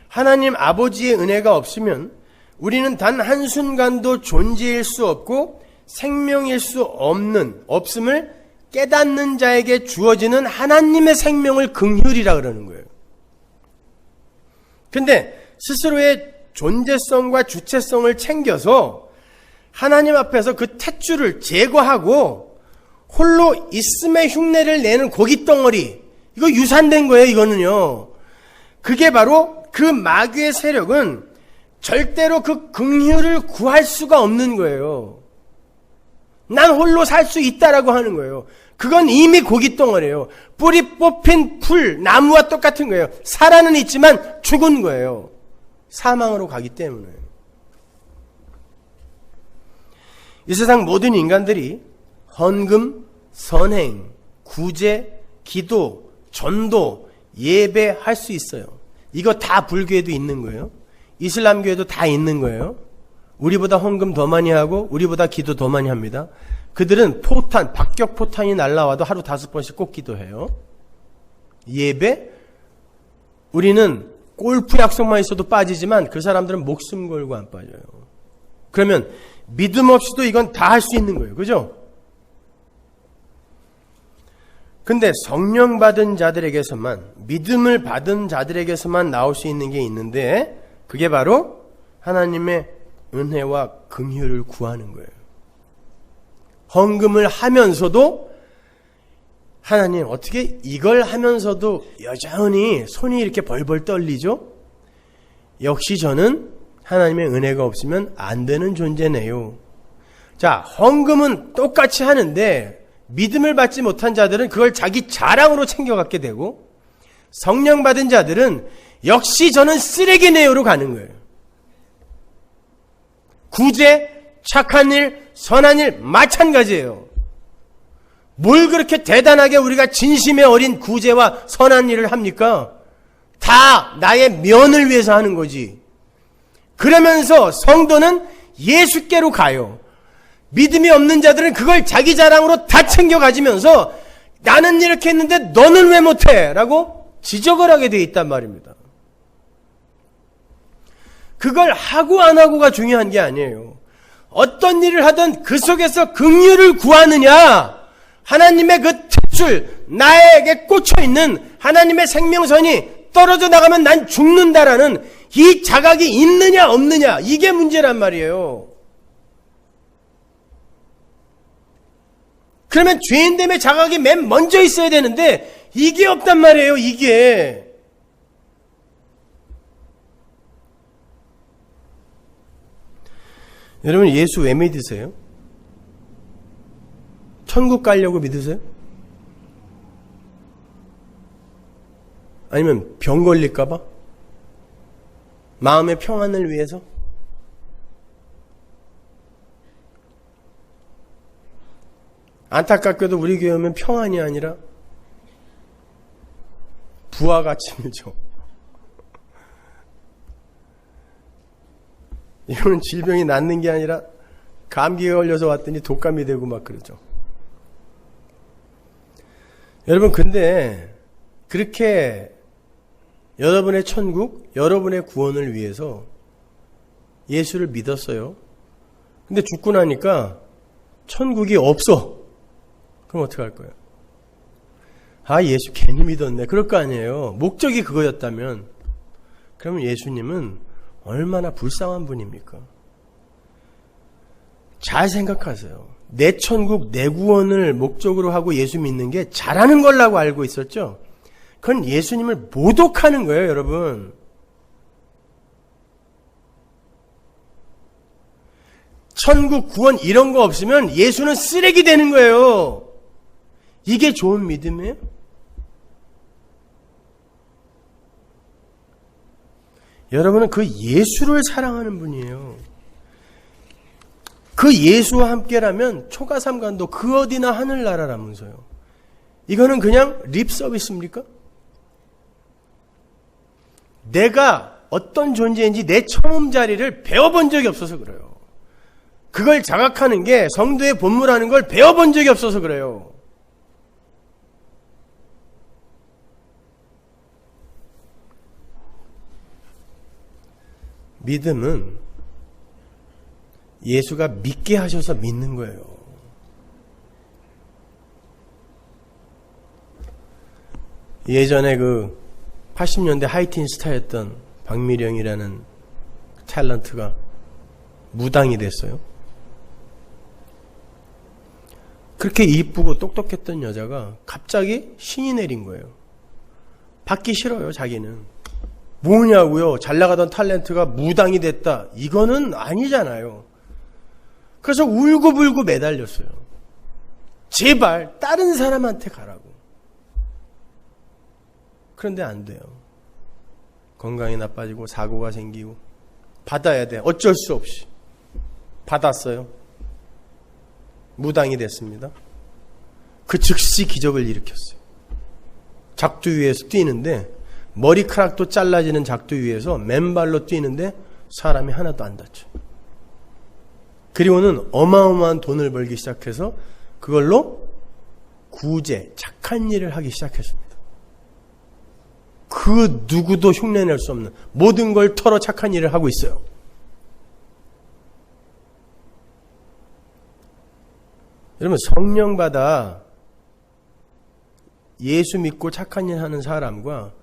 하나님 아버지의 은혜가 없으면 우리는 단 한순간도 존재일 수 없고 생명일 수 없음을 깨닫는 자에게 주어지는 하나님의 생명을 긍휼이라 그러는 거예요. 근데 스스로의 존재성과 주체성을 챙겨서 하나님 앞에서 그 탯줄을 제거하고 홀로 있음의 흉내를 내는 고깃덩어리, 이거 유산된 거예요. 이거는요. 그게 바로 그 마귀의 세력은 절대로 그 긍휼을 구할 수가 없는 거예요. 난 홀로 살 수 있다라고 하는 거예요. 그건 이미 고깃덩어리예요. 뿌리 뽑힌 풀, 나무와 똑같은 거예요. 살아는 있지만 죽은 거예요. 사망으로 가기 때문에. 이 세상 모든 인간들이 헌금, 선행, 구제, 기도, 전도, 예배 할 수 있어요. 이거 다 불교에도 있는 거예요. 이슬람교에도 다 있는 거예요. 우리보다 헌금 더 많이 하고 우리보다 기도 더 많이 합니다. 그들은 포탄, 박격 포탄이 날라와도 하루 5번씩 꼭 기도해요. 예배? 우리는 골프 약속만 있어도 빠지지만 그 사람들은 목숨 걸고 안 빠져요. 그러면 믿음 없이도 이건 다 할 수 있는 거예요. 그죠? 근데 성령 받은 자들에게서만, 믿음을 받은 자들에게서만 나올 수 있는 게 있는데 그게 바로 하나님의 은혜와 긍휼을 구하는 거예요. 헌금을 하면서도 하나님 어떻게 이걸 하면서도 여전히 손이 이렇게 벌벌 떨리죠? 역시 저는 하나님의 은혜가 없으면 안 되는 존재네요. 자, 헌금은 똑같이 하는데 믿음을 받지 못한 자들은 그걸 자기 자랑으로 챙겨갖게 되고, 성령 받은 자들은 역시 저는 쓰레기네요로 가는 거예요. 구제, 착한 일, 선한 일 마찬가지예요. 뭘 그렇게 대단하게 우리가 진심에 어린 구제와 선한 일을 합니까? 다 나의 면을 위해서 하는 거지. 그러면서 성도는 예수께로 가요. 믿음이 없는 자들은 그걸 자기 자랑으로 다 챙겨 가지면서 나는 이렇게 했는데 너는 왜 못해? 라고 지적을 하게 돼 있단 말입니다. 그걸 하고 안 하고가 중요한 게 아니에요. 어떤 일을 하든 그 속에서 긍휼을 구하느냐, 하나님의 그 탯줄, 나에게 꽂혀있는 하나님의 생명선이 떨어져 나가면 난 죽는다라는 이 자각이 있느냐 없느냐, 이게 문제란 말이에요. 그러면 죄인됨의 자각이 맨 먼저 있어야 되는데 이게 없단 말이에요. 이게. 여러분, 예수 왜 믿으세요? 천국 가려고 믿으세요? 아니면 병 걸릴까 봐? 마음의 평안을 위해서? 안타깝게도 우리 교회 오면 평안이 아니라 부하가 침이죠. 이거는 질병이 낫는 게 아니라 감기에 걸려서 왔더니 독감이 되고 막 그러죠. 여러분, 근데 그렇게 여러분의 천국, 여러분의 구원을 위해서 예수를 믿었어요. 근데 죽고 나니까 천국이 없어. 그럼 어떻게 할 거예요? 아, 예수 괜히 믿었네. 그럴 거 아니에요. 목적이 그거였다면. 그러면 예수님은 얼마나 불쌍한 분입니까? 잘 생각하세요. 내 천국, 내 구원을 목적으로 하고 예수 믿는 게 잘하는 걸라고 알고 있었죠? 그건 예수님을 모독하는 거예요, 여러분. 천국, 구원 이런 거 없으면 예수는 쓰레기 되는 거예요. 이게 좋은 믿음이에요? 여러분은 그 예수를 사랑하는 분이에요. 그 예수와 함께라면 초가삼간도 그 어디나 하늘나라라면서요. 이거는 그냥 립 서비스입니까? 내가 어떤 존재인지 내 처음 자리를 배워본 적이 없어서 그래요. 그걸 자각하는 게 성도의 본무라는 걸 배워본 적이 없어서 그래요. 믿음은 예수가 믿게 하셔서 믿는 거예요. 예전에 그 80년대 하이틴 스타였던 박미령이라는 탤런트가 무당이 됐어요. 그렇게 이쁘고 똑똑했던 여자가 갑자기 신이 내린 거예요. 받기 싫어요, 자기는. 뭐냐고요? 잘 나가던 탤런트가 무당이 됐다. 이거는 아니잖아요. 그래서 울고불고 매달렸어요. 제발 다른 사람한테 가라고. 그런데 안 돼요. 건강이 나빠지고 사고가 생기고 받아야 돼. 어쩔 수 없이. 받았어요. 무당이 됐습니다. 그 즉시 기적을 일으켰어요. 작두 위에서 뛰는데 머리카락도 잘라지는 작두 위에서 맨발로 뛰는데 사람이 하나도 안 다쳐요. 그리고는 어마어마한 돈을 벌기 시작해서 그걸로 구제, 착한 일을 하기 시작했습니다. 그 누구도 흉내낼 수 없는 모든 걸 털어 착한 일을 하고 있어요. 여러분, 성령 받아 예수 믿고 착한 일 하는 사람과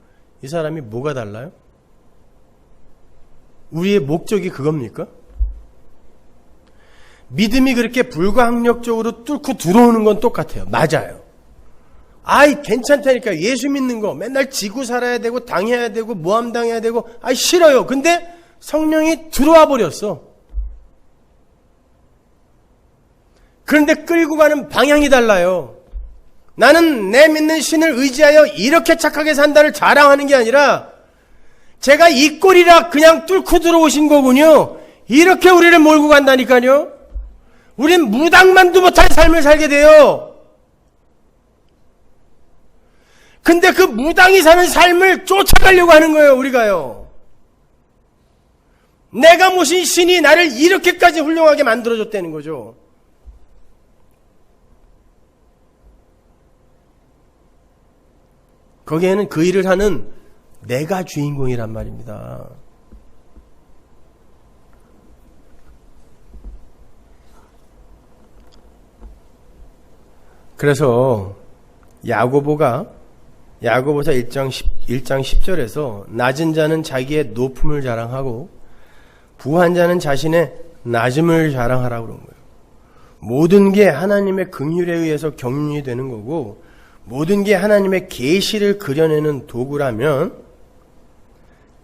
이 사람이 뭐가 달라요? 우리의 목적이 그겁니까? 믿음이 그렇게 불가항력적으로 뚫고 들어오는 건 똑같아요. 맞아요. 아이, 괜찮다니까. 예수 믿는 거 맨날 지고 살아야 되고 당해야 되고 모함 당해야 되고 아이, 싫어요. 근데 성령이 들어와 버렸어. 그런데 끌고 가는 방향이 달라요. 나는 내 믿는 신을 의지하여 이렇게 착하게 산다를 자랑하는 게 아니라 제가 이 꼴이라 그냥 뚫고 들어오신 거군요. 이렇게 우리를 몰고 간다니까요. 우린 무당만도 못할 삶을 살게 돼요. 근데 그 무당이 사는 삶을 쫓아가려고 하는 거예요, 우리가요. 내가 모신 신이 나를 이렇게까지 훌륭하게 만들어줬다는 거죠. 거기에는 그 일을 하는 내가 주인공이란 말입니다. 그래서 야고보서 1장 10절에서 낮은 자는 자기의 높음을 자랑하고 부한 자는 자신의 낮음을 자랑하라고 그런 거예요. 모든 게 하나님의 긍휼에 의해서 경륜이 되는 거고 모든 게 하나님의 계시를 그려내는 도구라면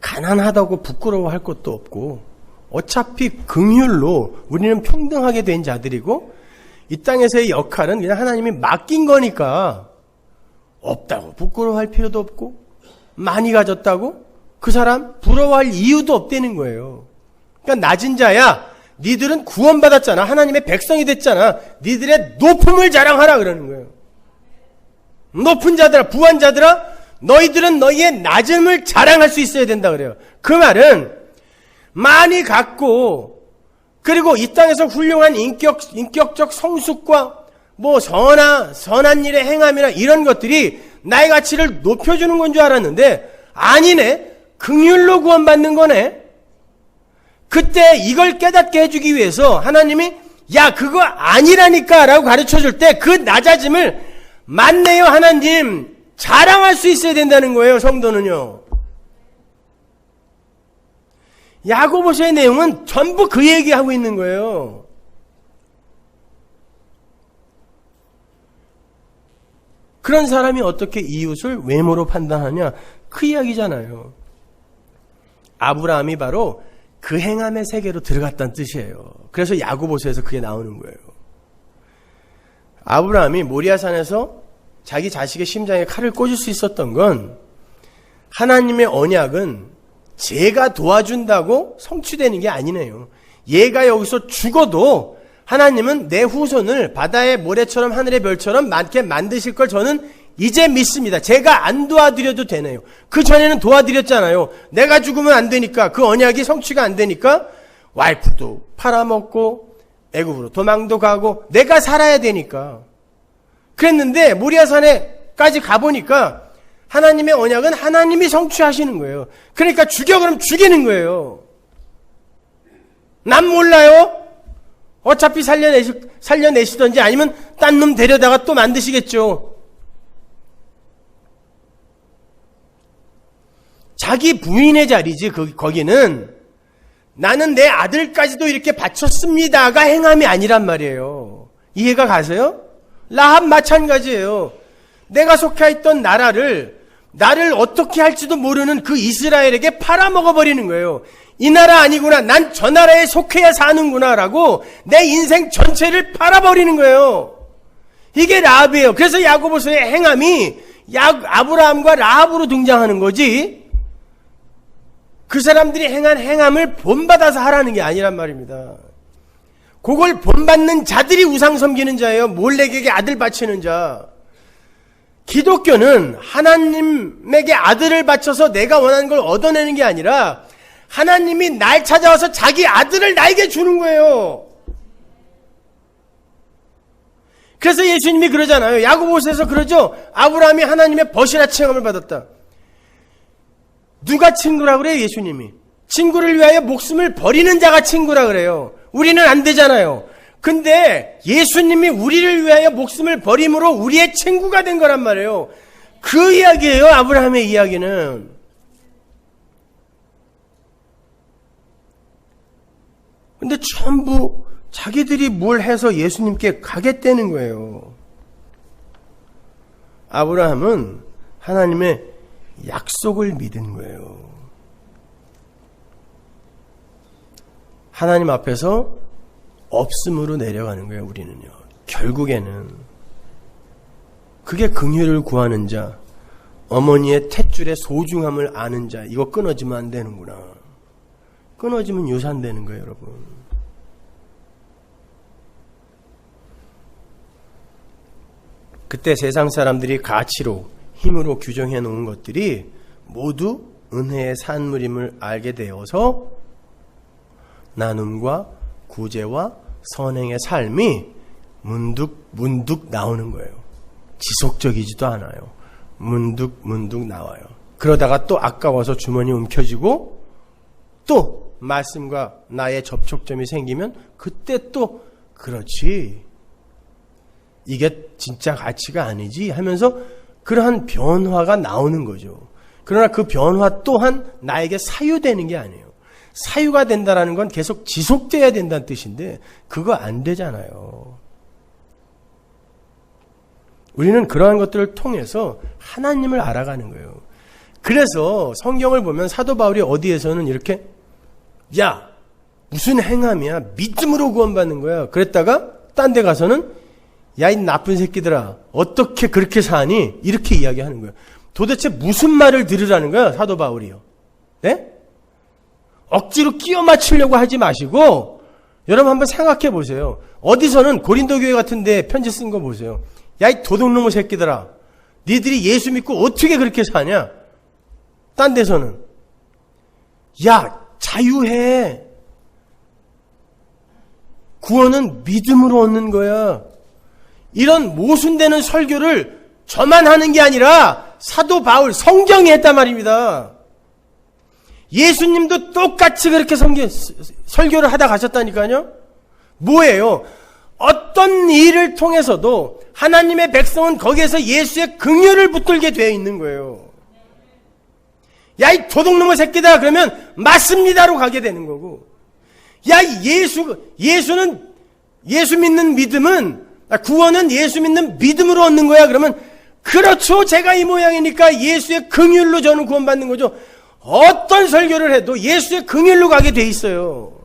가난하다고 부끄러워할 것도 없고 어차피 긍휼로 우리는 평등하게 된 자들이고 이 땅에서의 역할은 그냥 하나님이 맡긴 거니까 없다고 부끄러워할 필요도 없고 많이 가졌다고 그 사람 부러워할 이유도 없다는 거예요. 그러니까 낮은 자야, 니들은 구원받았잖아. 하나님의 백성이 됐잖아. 니들의 높음을 자랑하라 그러는 거예요. 높은 자들아, 부한 자들아, 너희들은 너희의 낮음을 자랑할 수 있어야 된다 그래요. 그 말은 많이 갖고 그리고 이 땅에서 훌륭한 인격적 성숙과 뭐 선한 일의 행함이나 이런 것들이 나의 가치를 높여주는 건 줄 알았는데 아니네. 긍휼로 구원받는 거네. 그때 이걸 깨닫게 해주기 위해서 하나님이 야 그거 아니라니까 라고 가르쳐줄 때 그 낮아짐을 맞네요 하나님 자랑할 수 있어야 된다는 거예요. 성도는요. 야고보서의 내용은 전부 그 얘기하고 있는 거예요. 그런 사람이 어떻게 이웃을 외모로 판단하냐? 그 이야기잖아요. 아브라함이 바로 그 행함의 세계로 들어갔다는 뜻이에요. 그래서 야고보서에서 그게 나오는 거예요. 아브라함이 모리아산에서 자기 자식의 심장에 칼을 꽂을 수 있었던 건 하나님의 언약은 제가 도와준다고 성취되는 게 아니네요. 얘가 여기서 죽어도 하나님은 내 후손을 바다의 모래처럼 하늘의 별처럼 많게 만드실 걸 저는 이제 믿습니다. 제가 안 도와드려도 되네요. 그 전에는 도와드렸잖아요. 내가 죽으면 안 되니까 그 언약이 성취가 안 되니까 와이프도 팔아먹고 애굽으로 도망도 가고 내가 살아야 되니까 그랬는데 모리아산에까지 가보니까 하나님의 언약은 하나님이 성취하시는 거예요. 그러니까 죽여 그럼 죽이는 거예요. 난 몰라요. 어차피 살려내시던지 아니면 딴 놈 데려다가 또 만드시겠죠. 자기 부인의 자리지 거기는 나는 내 아들까지도 이렇게 바쳤습니다가 행함이 아니란 말이에요. 이해가 가세요? 라합 마찬가지예요. 내가 속해 있던 나를 어떻게 할지도 모르는 그 이스라엘에게 팔아먹어버리는 거예요. 이 나라 아니구나. 난 저 나라에 속해야 사는구나 라고 내 인생 전체를 팔아버리는 거예요. 이게 라합이에요. 그래서 야고보서의 행함이 아브라함과 라합으로 등장하는 거지 그 사람들이 행한 행함을 본받아서 하라는 게 아니란 말입니다. 그걸 본받는 자들이 우상 섬기는 자예요. 몰렉에게 아들 바치는 자. 기독교는 하나님에게 아들을 바쳐서 내가 원하는 걸 얻어내는 게 아니라 하나님이 날 찾아와서 자기 아들을 나에게 주는 거예요. 그래서 예수님이 그러잖아요. 야고보서에서 그러죠. 아브라함이 하나님의 벗이라 체험을 받았다. 누가 친구라 그래요? 예수님이. 친구를 위하여 목숨을 버리는 자가 친구라 그래요. 우리는 안 되잖아요. 근데 예수님이 우리를 위하여 목숨을 버림으로 우리의 친구가 된 거란 말이에요. 그 이야기예요. 아브라함의 이야기는. 근데 전부 자기들이 뭘 해서 예수님께 가겠다는 거예요. 아브라함은 하나님의 약속을 믿은 거예요. 하나님 앞에서 없음으로 내려가는 거예요. 우리는요. 결국에는 그게 긍휼을 구하는 자, 어머니의 탯줄의 소중함을 아는 자, 이거 끊어지면 안 되는구나. 끊어지면 유산되는 거예요, 여러분. 그때 세상 사람들이 가치로, 힘으로 규정해 놓은 것들이 모두 은혜의 산물임을 알게 되어서 나눔과 구제와 선행의 삶이 문득 나오는 거예요. 지속적이지도 않아요. 문득 나와요. 그러다가 또 아까워서 주머니 움켜쥐고 또 말씀과 나의 접촉점이 생기면 그때 또 그렇지, 이게 진짜 가치가 아니지 하면서 그러한 변화가 나오는 거죠. 그러나 그 변화 또한 나에게 사유되는 게 아니에요. 사유가 된다는 건 계속 지속돼야 된다는 뜻인데 그거 안 되잖아요. 우리는 그러한 것들을 통해서 하나님을 알아가는 거예요. 그래서 성경을 보면 사도 바울이 어디에서는 이렇게, 야, 무슨 행함이야, 믿음으로 구원받는 거야, 그랬다가 딴 데 가서는 야, 이 나쁜 새끼들아, 어떻게 그렇게 사니? 이렇게 이야기하는 거예요. 도대체 무슨 말을 들으라는 거야, 사도 바울이요? 네? 억지로 끼워 맞추려고 하지 마시고 여러분 한번 생각해 보세요. 어디서는 고린도 교회 같은 데 편지 쓴 거 보세요. 야, 이 도둑놈의 새끼들아, 니들이 예수 믿고 어떻게 그렇게 사냐? 딴 데서는 야, 자유해. 구원은 믿음으로 얻는 거야. 이런 모순되는 설교를 저만 하는 게 아니라 사도 바울, 성경이 했단 말입니다. 예수님도 똑같이 그렇게 설교를 하다 가셨다니까요. 뭐예요? 어떤 일을 통해서도 하나님의 백성은 거기에서 예수의 긍휼을 붙들게 되어 있는 거예요. 야, 이 도둑놈의 새끼다 그러면 맞습니다로 가게 되는 거고, 야, 예수는, 예수 믿는 믿음은, 구원은 예수 믿는 믿음으로 얻는 거야 그러면, 그렇죠, 제가 이 모양이니까 예수의 긍휼로 저는 구원받는 거죠. 어떤 설교를 해도 예수의 긍휼로 가게 돼 있어요.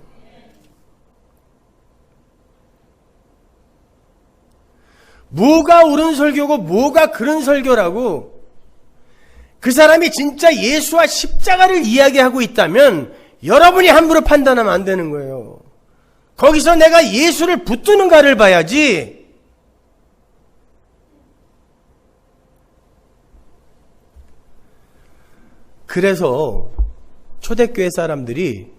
뭐가 옳은 설교고 뭐가 그런 설교라고, 그 사람이 진짜 예수와 십자가를 이야기하고 있다면 여러분이 함부로 판단하면 안 되는 거예요. 거기서 내가 예수를 붙드는가를 봐야지. 그래서 초대교회 사람들이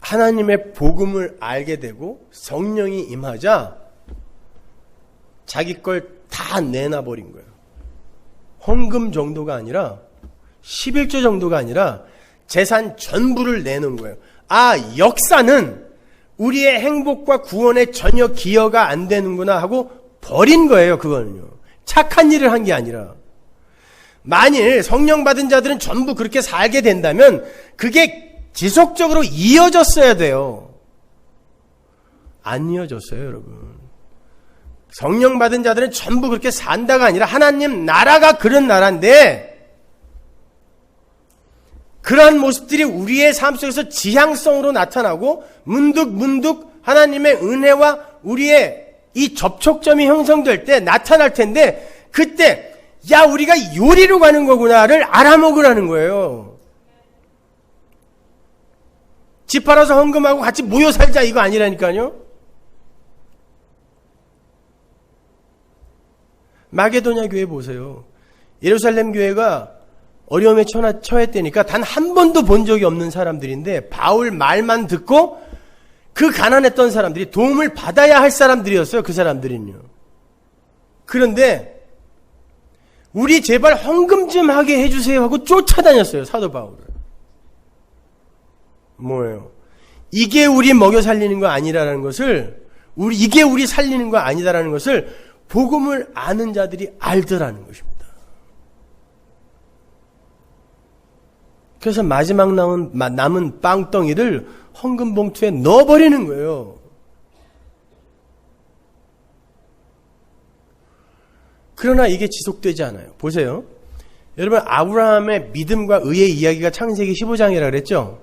하나님의 복음을 알게 되고 성령이 임하자 자기 걸 다 내놔버린 거예요. 헌금 정도가 아니라 11조 정도가 아니라 재산 전부를 내놓은 거예요. 아, 역사는 우리의 행복과 구원에 전혀 기여가 안 되는구나 하고 버린 거예요. 그거는요. 착한 일을 한 게 아니라. 만일 성령 받은 자들은 전부 그렇게 살게 된다면 그게 지속적으로 이어졌어야 돼요. 안 이어졌어요, 여러분. 성령 받은 자들은 전부 그렇게 산다가 아니라 하나님 나라가 그런 나라인데 그러한 모습들이 우리의 삶 속에서 지향성으로 나타나고 문득 하나님의 은혜와 우리의 이 접촉점이 형성될 때 나타날 텐데, 그때 야, 우리가 요리로 가는 거구나를 알아먹으라는 거예요. 집 팔아서 헌금하고 같이 모여 살자 이거 아니라니까요. 마게도냐 교회 보세요. 예루살렘 교회가 어려움에 처했다니까 단 한 번도 본 적이 없는 사람들인데 바울 말만 듣고 그 가난했던 사람들이 도움을 받아야 할 사람들이었어요. 그 사람들은요. 그런데 우리 제발 헌금 좀 하게 해주세요 하고 쫓아다녔어요, 사도 바울을. 뭐예요? 이게 우리 먹여 살리는 거 아니라는 것을, 이게 우리 살리는 거 아니다라는 것을 복음을 아는 자들이 알더라는 것입니다. 그래서 마지막 남은 빵덩이를 헌금 봉투에 넣어버리는 거예요. 그러나 이게 지속되지 않아요. 보세요. 여러분, 아브라함의 믿음과 의의 이야기가 창세기 15장이라 그랬죠?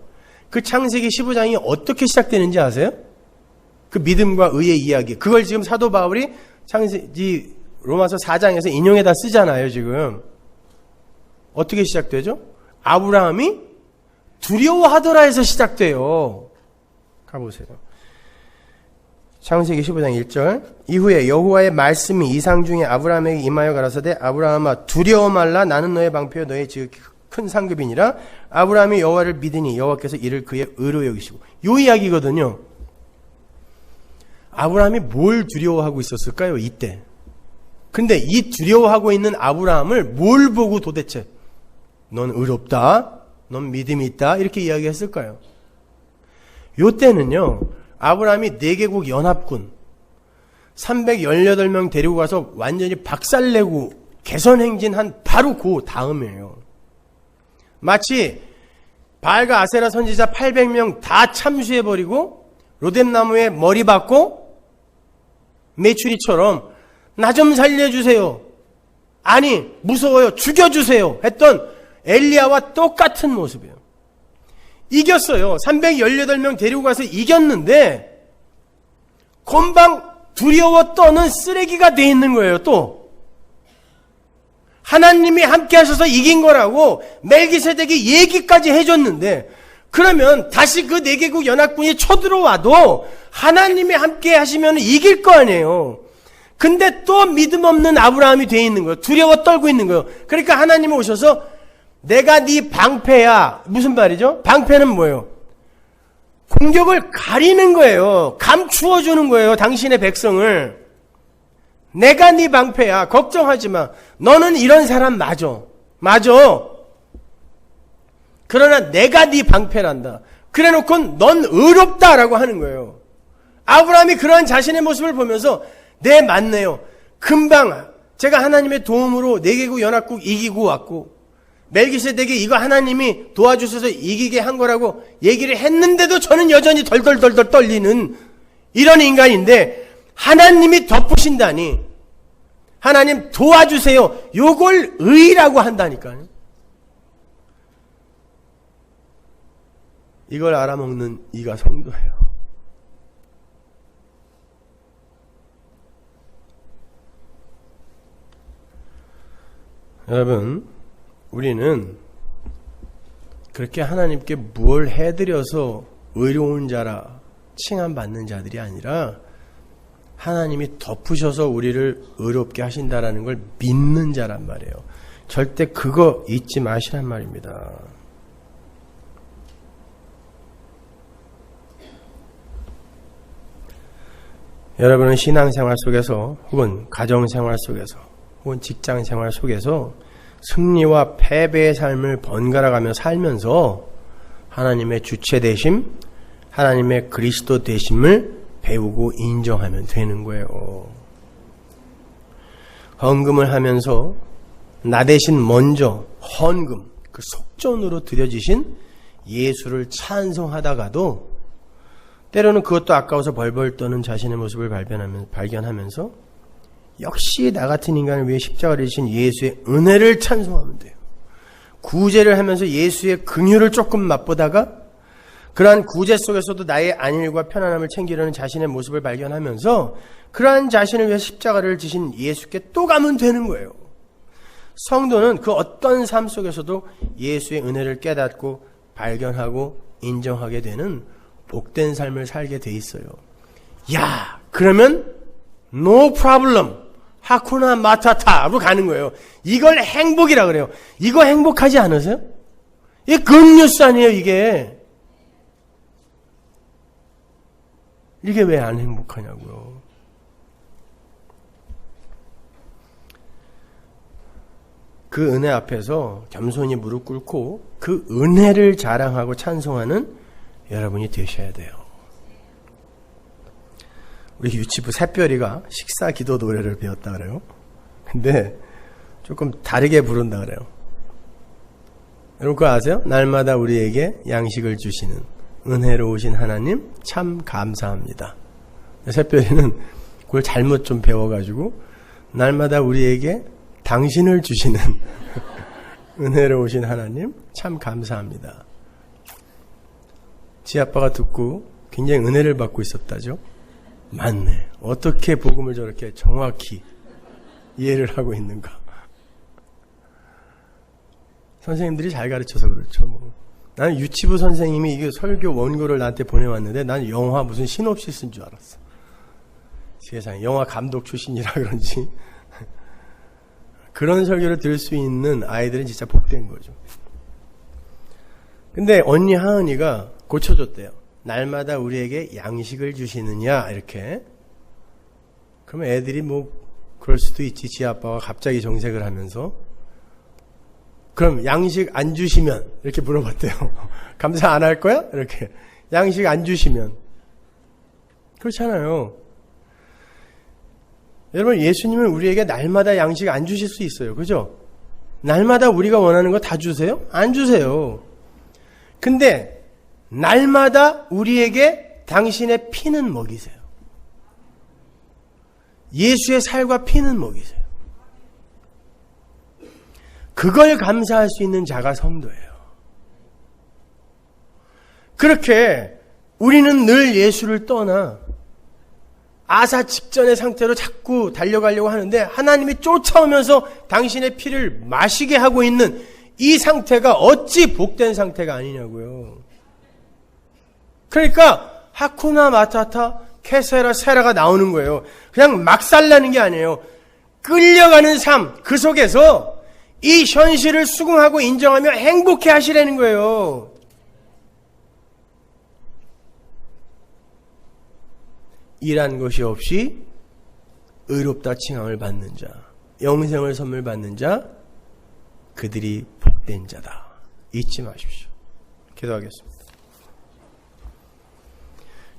그 창세기 15장이 어떻게 시작되는지 아세요? 그 믿음과 의의 이야기. 그걸 지금 사도 바울이 창세기 로마서 4장에서 인용해다 쓰잖아요, 지금. 어떻게 시작되죠? 아브라함이 두려워하더라 해서 시작돼요. 가보세요. 창세기 15장 1절. 이후에 여호와의 말씀이 이상 중에 아브라함에게 임하여 가라사대 아브라함아 두려워 말라 나는 너의 방패요 너의 지극히 큰 상급이니라. 아브라함이 여호와를 믿으니 여호와께서 이를 그의 의로 여기시고. 요 이야기거든요. 아브라함이 뭘 두려워하고 있었을까요? 이때. 근데 이 두려워하고 있는 아브라함을 뭘 보고 도대체 넌 의롭다, 넌 믿음이 있다 이렇게 이야기했을까요? 요 때는요, 아브라함이 4개국 연합군 318명 데리고 가서 완전히 박살내고 개선행진한 바로 그 다음이에요. 마치 바알과 아세라 선지자 800명 다 참수해버리고 로뎀나무에 머리 박고 메추리처럼 나 좀 살려주세요, 아니 무서워요 죽여주세요 했던 엘리야와 똑같은 모습이에요. 이겼어요. 318명 데리고 가서 이겼는데 금방 두려워 떠는 쓰레기가 돼 있는 거예요. 또 하나님이 함께 하셔서 이긴 거라고 멜기세덱이 얘기까지 해줬는데, 그러면 다시 그 4개국 연합군이 쳐들어와도 하나님이 함께 하시면 이길 거 아니에요. 근데 또 믿음 없는 아브라함이 돼 있는 거예요. 두려워 떨고 있는 거예요. 그러니까 하나님이 오셔서 내가 네 방패야. 무슨 말이죠? 방패는 뭐예요? 공격을 가리는 거예요. 감추어 주는 거예요. 당신의 백성을. 내가 네 방패야. 걱정하지 마. 너는 이런 사람 맞아. 그러나 내가 네 방패란다. 그래놓고 넌 의롭다라고 하는 거예요. 아브라함이 그러한 자신의 모습을 보면서 네, 맞네요. 금방 제가 하나님의 도움으로 4개국 연합국 이기고 왔고 멜기세덱이 이거 하나님이 도와주셔서 이기게 한 거라고 얘기를 했는데도 저는 여전히 덜덜덜 떨리는 이런 인간인데, 하나님이 덮으신다니, 하나님 도와주세요, 요걸 의라고 한다니까요. 이걸 알아먹는 이가 성도예요. 여러분, 우리는 그렇게 하나님께 뭘 해드려서 의로운 자라 칭함받는 자들이 아니라 하나님이 덮으셔서 우리를 의롭게 하신다라는 걸 믿는 자란 말이에요. 절대 그거 잊지 마시란 말입니다. 여러분은 신앙생활 속에서 혹은 가정생활 속에서 혹은 직장생활 속에서 승리와 패배의 삶을 번갈아가며 살면서 하나님의 주체되심, 하나님의 그리스도 되심을 배우고 인정하면 되는 거예요. 헌금을 하면서 나 대신 먼저 헌금, 그 속전으로 드려지신 예수를 찬송하다가도 때로는 그것도 아까워서 벌벌 떠는 자신의 모습을 발견하면서 역시 나 같은 인간을 위해 십자가를 지신 예수의 은혜를 찬송하면 돼요. 구제를 하면서 예수의 긍휼을 조금 맛보다가 그러한 구제 속에서도 나의 안일과 편안함을 챙기려는 자신의 모습을 발견하면서 그러한 자신을 위해 십자가를 지신 예수께 또 가면 되는 거예요. 성도는 그 어떤 삶 속에서도 예수의 은혜를 깨닫고 발견하고 인정하게 되는 복된 삶을 살게 돼 있어요. 야, 그러면 no problem, 하쿠나 마타타로 가는 거예요. 이걸 행복이라 그래요. 이거 행복하지 않으세요? 이게 굿뉴스 아니에요, 이게. 이게 왜 안 행복하냐고요. 그 은혜 앞에서 겸손히 무릎 꿇고 그 은혜를 자랑하고 찬송하는 여러분이 되셔야 돼요. 우리 유치부 새별이가 식사 기도 노래를 배웠다 그래요. 근데 조금 다르게 부른다 그래요. 여러분 그거 아세요? 날마다 우리에게 양식을 주시는 은혜로우신 하나님 참 감사합니다. 새별이는 그걸 잘못 좀 배워가지고 날마다 우리에게 당신을 주시는 은혜로우신 하나님 참 감사합니다. 지 아빠가 듣고 굉장히 은혜를 받고 있었다죠. 맞네. 어떻게 복음을 저렇게 정확히 이해를 하고 있는가. 선생님들이 잘 가르쳐서 그렇죠. 뭐. 나는 유치부 선생님이 이게 설교 원고를 나한테 보내왔는데 나는 영화 무슨 시놉시스인 줄 알았어. 세상에 영화 감독 출신이라 그런지 그런 설교를 들을 수 있는 아이들은 진짜 복된 거죠. 근데 언니 하은이가 고쳐줬대요. 날마다 우리에게 양식을 주시느냐 이렇게. 그러면 애들이 뭐 그럴 수도 있지. 지 아빠가 갑자기 정색을 하면서 그럼 양식 안 주시면 이렇게 물어봤대요. 감사 안 할 거야? 이렇게. 양식 안 주시면. 그렇잖아요. 여러분 예수님은 우리에게 날마다 양식 안 주실 수 있어요. 그죠? 날마다 우리가 원하는 거 다 주세요? 안 주세요. 근데 날마다 우리에게 당신의 피는 먹이세요. 예수의 살과 피는 먹이세요. 그걸 감사할 수 있는 자가 성도예요. 그렇게 우리는 늘 예수를 떠나 아사 직전의 상태로 자꾸 달려가려고 하는데 하나님이 쫓아오면서 당신의 피를 마시게 하고 있는 이 상태가 어찌 복된 상태가 아니냐고요. 그러니까 하쿠나 마타타 케세라 세라가 나오는 거예요. 그냥 막 살라는 게 아니에요. 끌려가는 삶, 그 속에서 이 현실을 수긍하고 인정하며 행복해 하시라는 거예요. 일한 것이 없이 의롭다 칭함을 받는 자, 영생을 선물 받는 자, 그들이 복된 자다. 잊지 마십시오. 기도하겠습니다.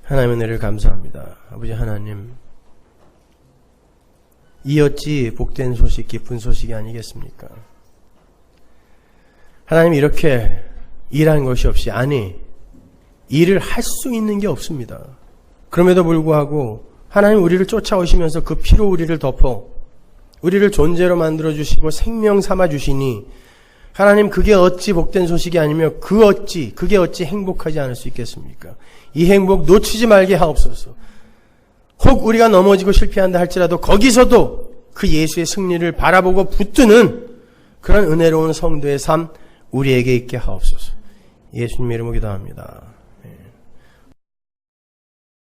하나님의 은혜를 감사합니다. 아버지 하나님, 이 어찌 복된 소식, 기쁜 소식이 아니겠습니까? 하나님 이렇게 일한 것이 없이, 아니 일을 할 수 있는 게 없습니다. 그럼에도 불구하고 하나님 우리를 쫓아오시면서 그 피로 우리를 덮어 우리를 존재로 만들어주시고 생명 삼아주시니 하나님 그게 어찌 복된 소식이 아니며 그게 어찌 행복하지 않을 수 있겠습니까? 이 행복 놓치지 말게 하옵소서. 혹 우리가 넘어지고 실패한다 할지라도 거기서도 그 예수의 승리를 바라보고 붙드는 그런 은혜로운 성도의 삶 우리에게 있게 하옵소서. 예수님 이름으로 기도합니다.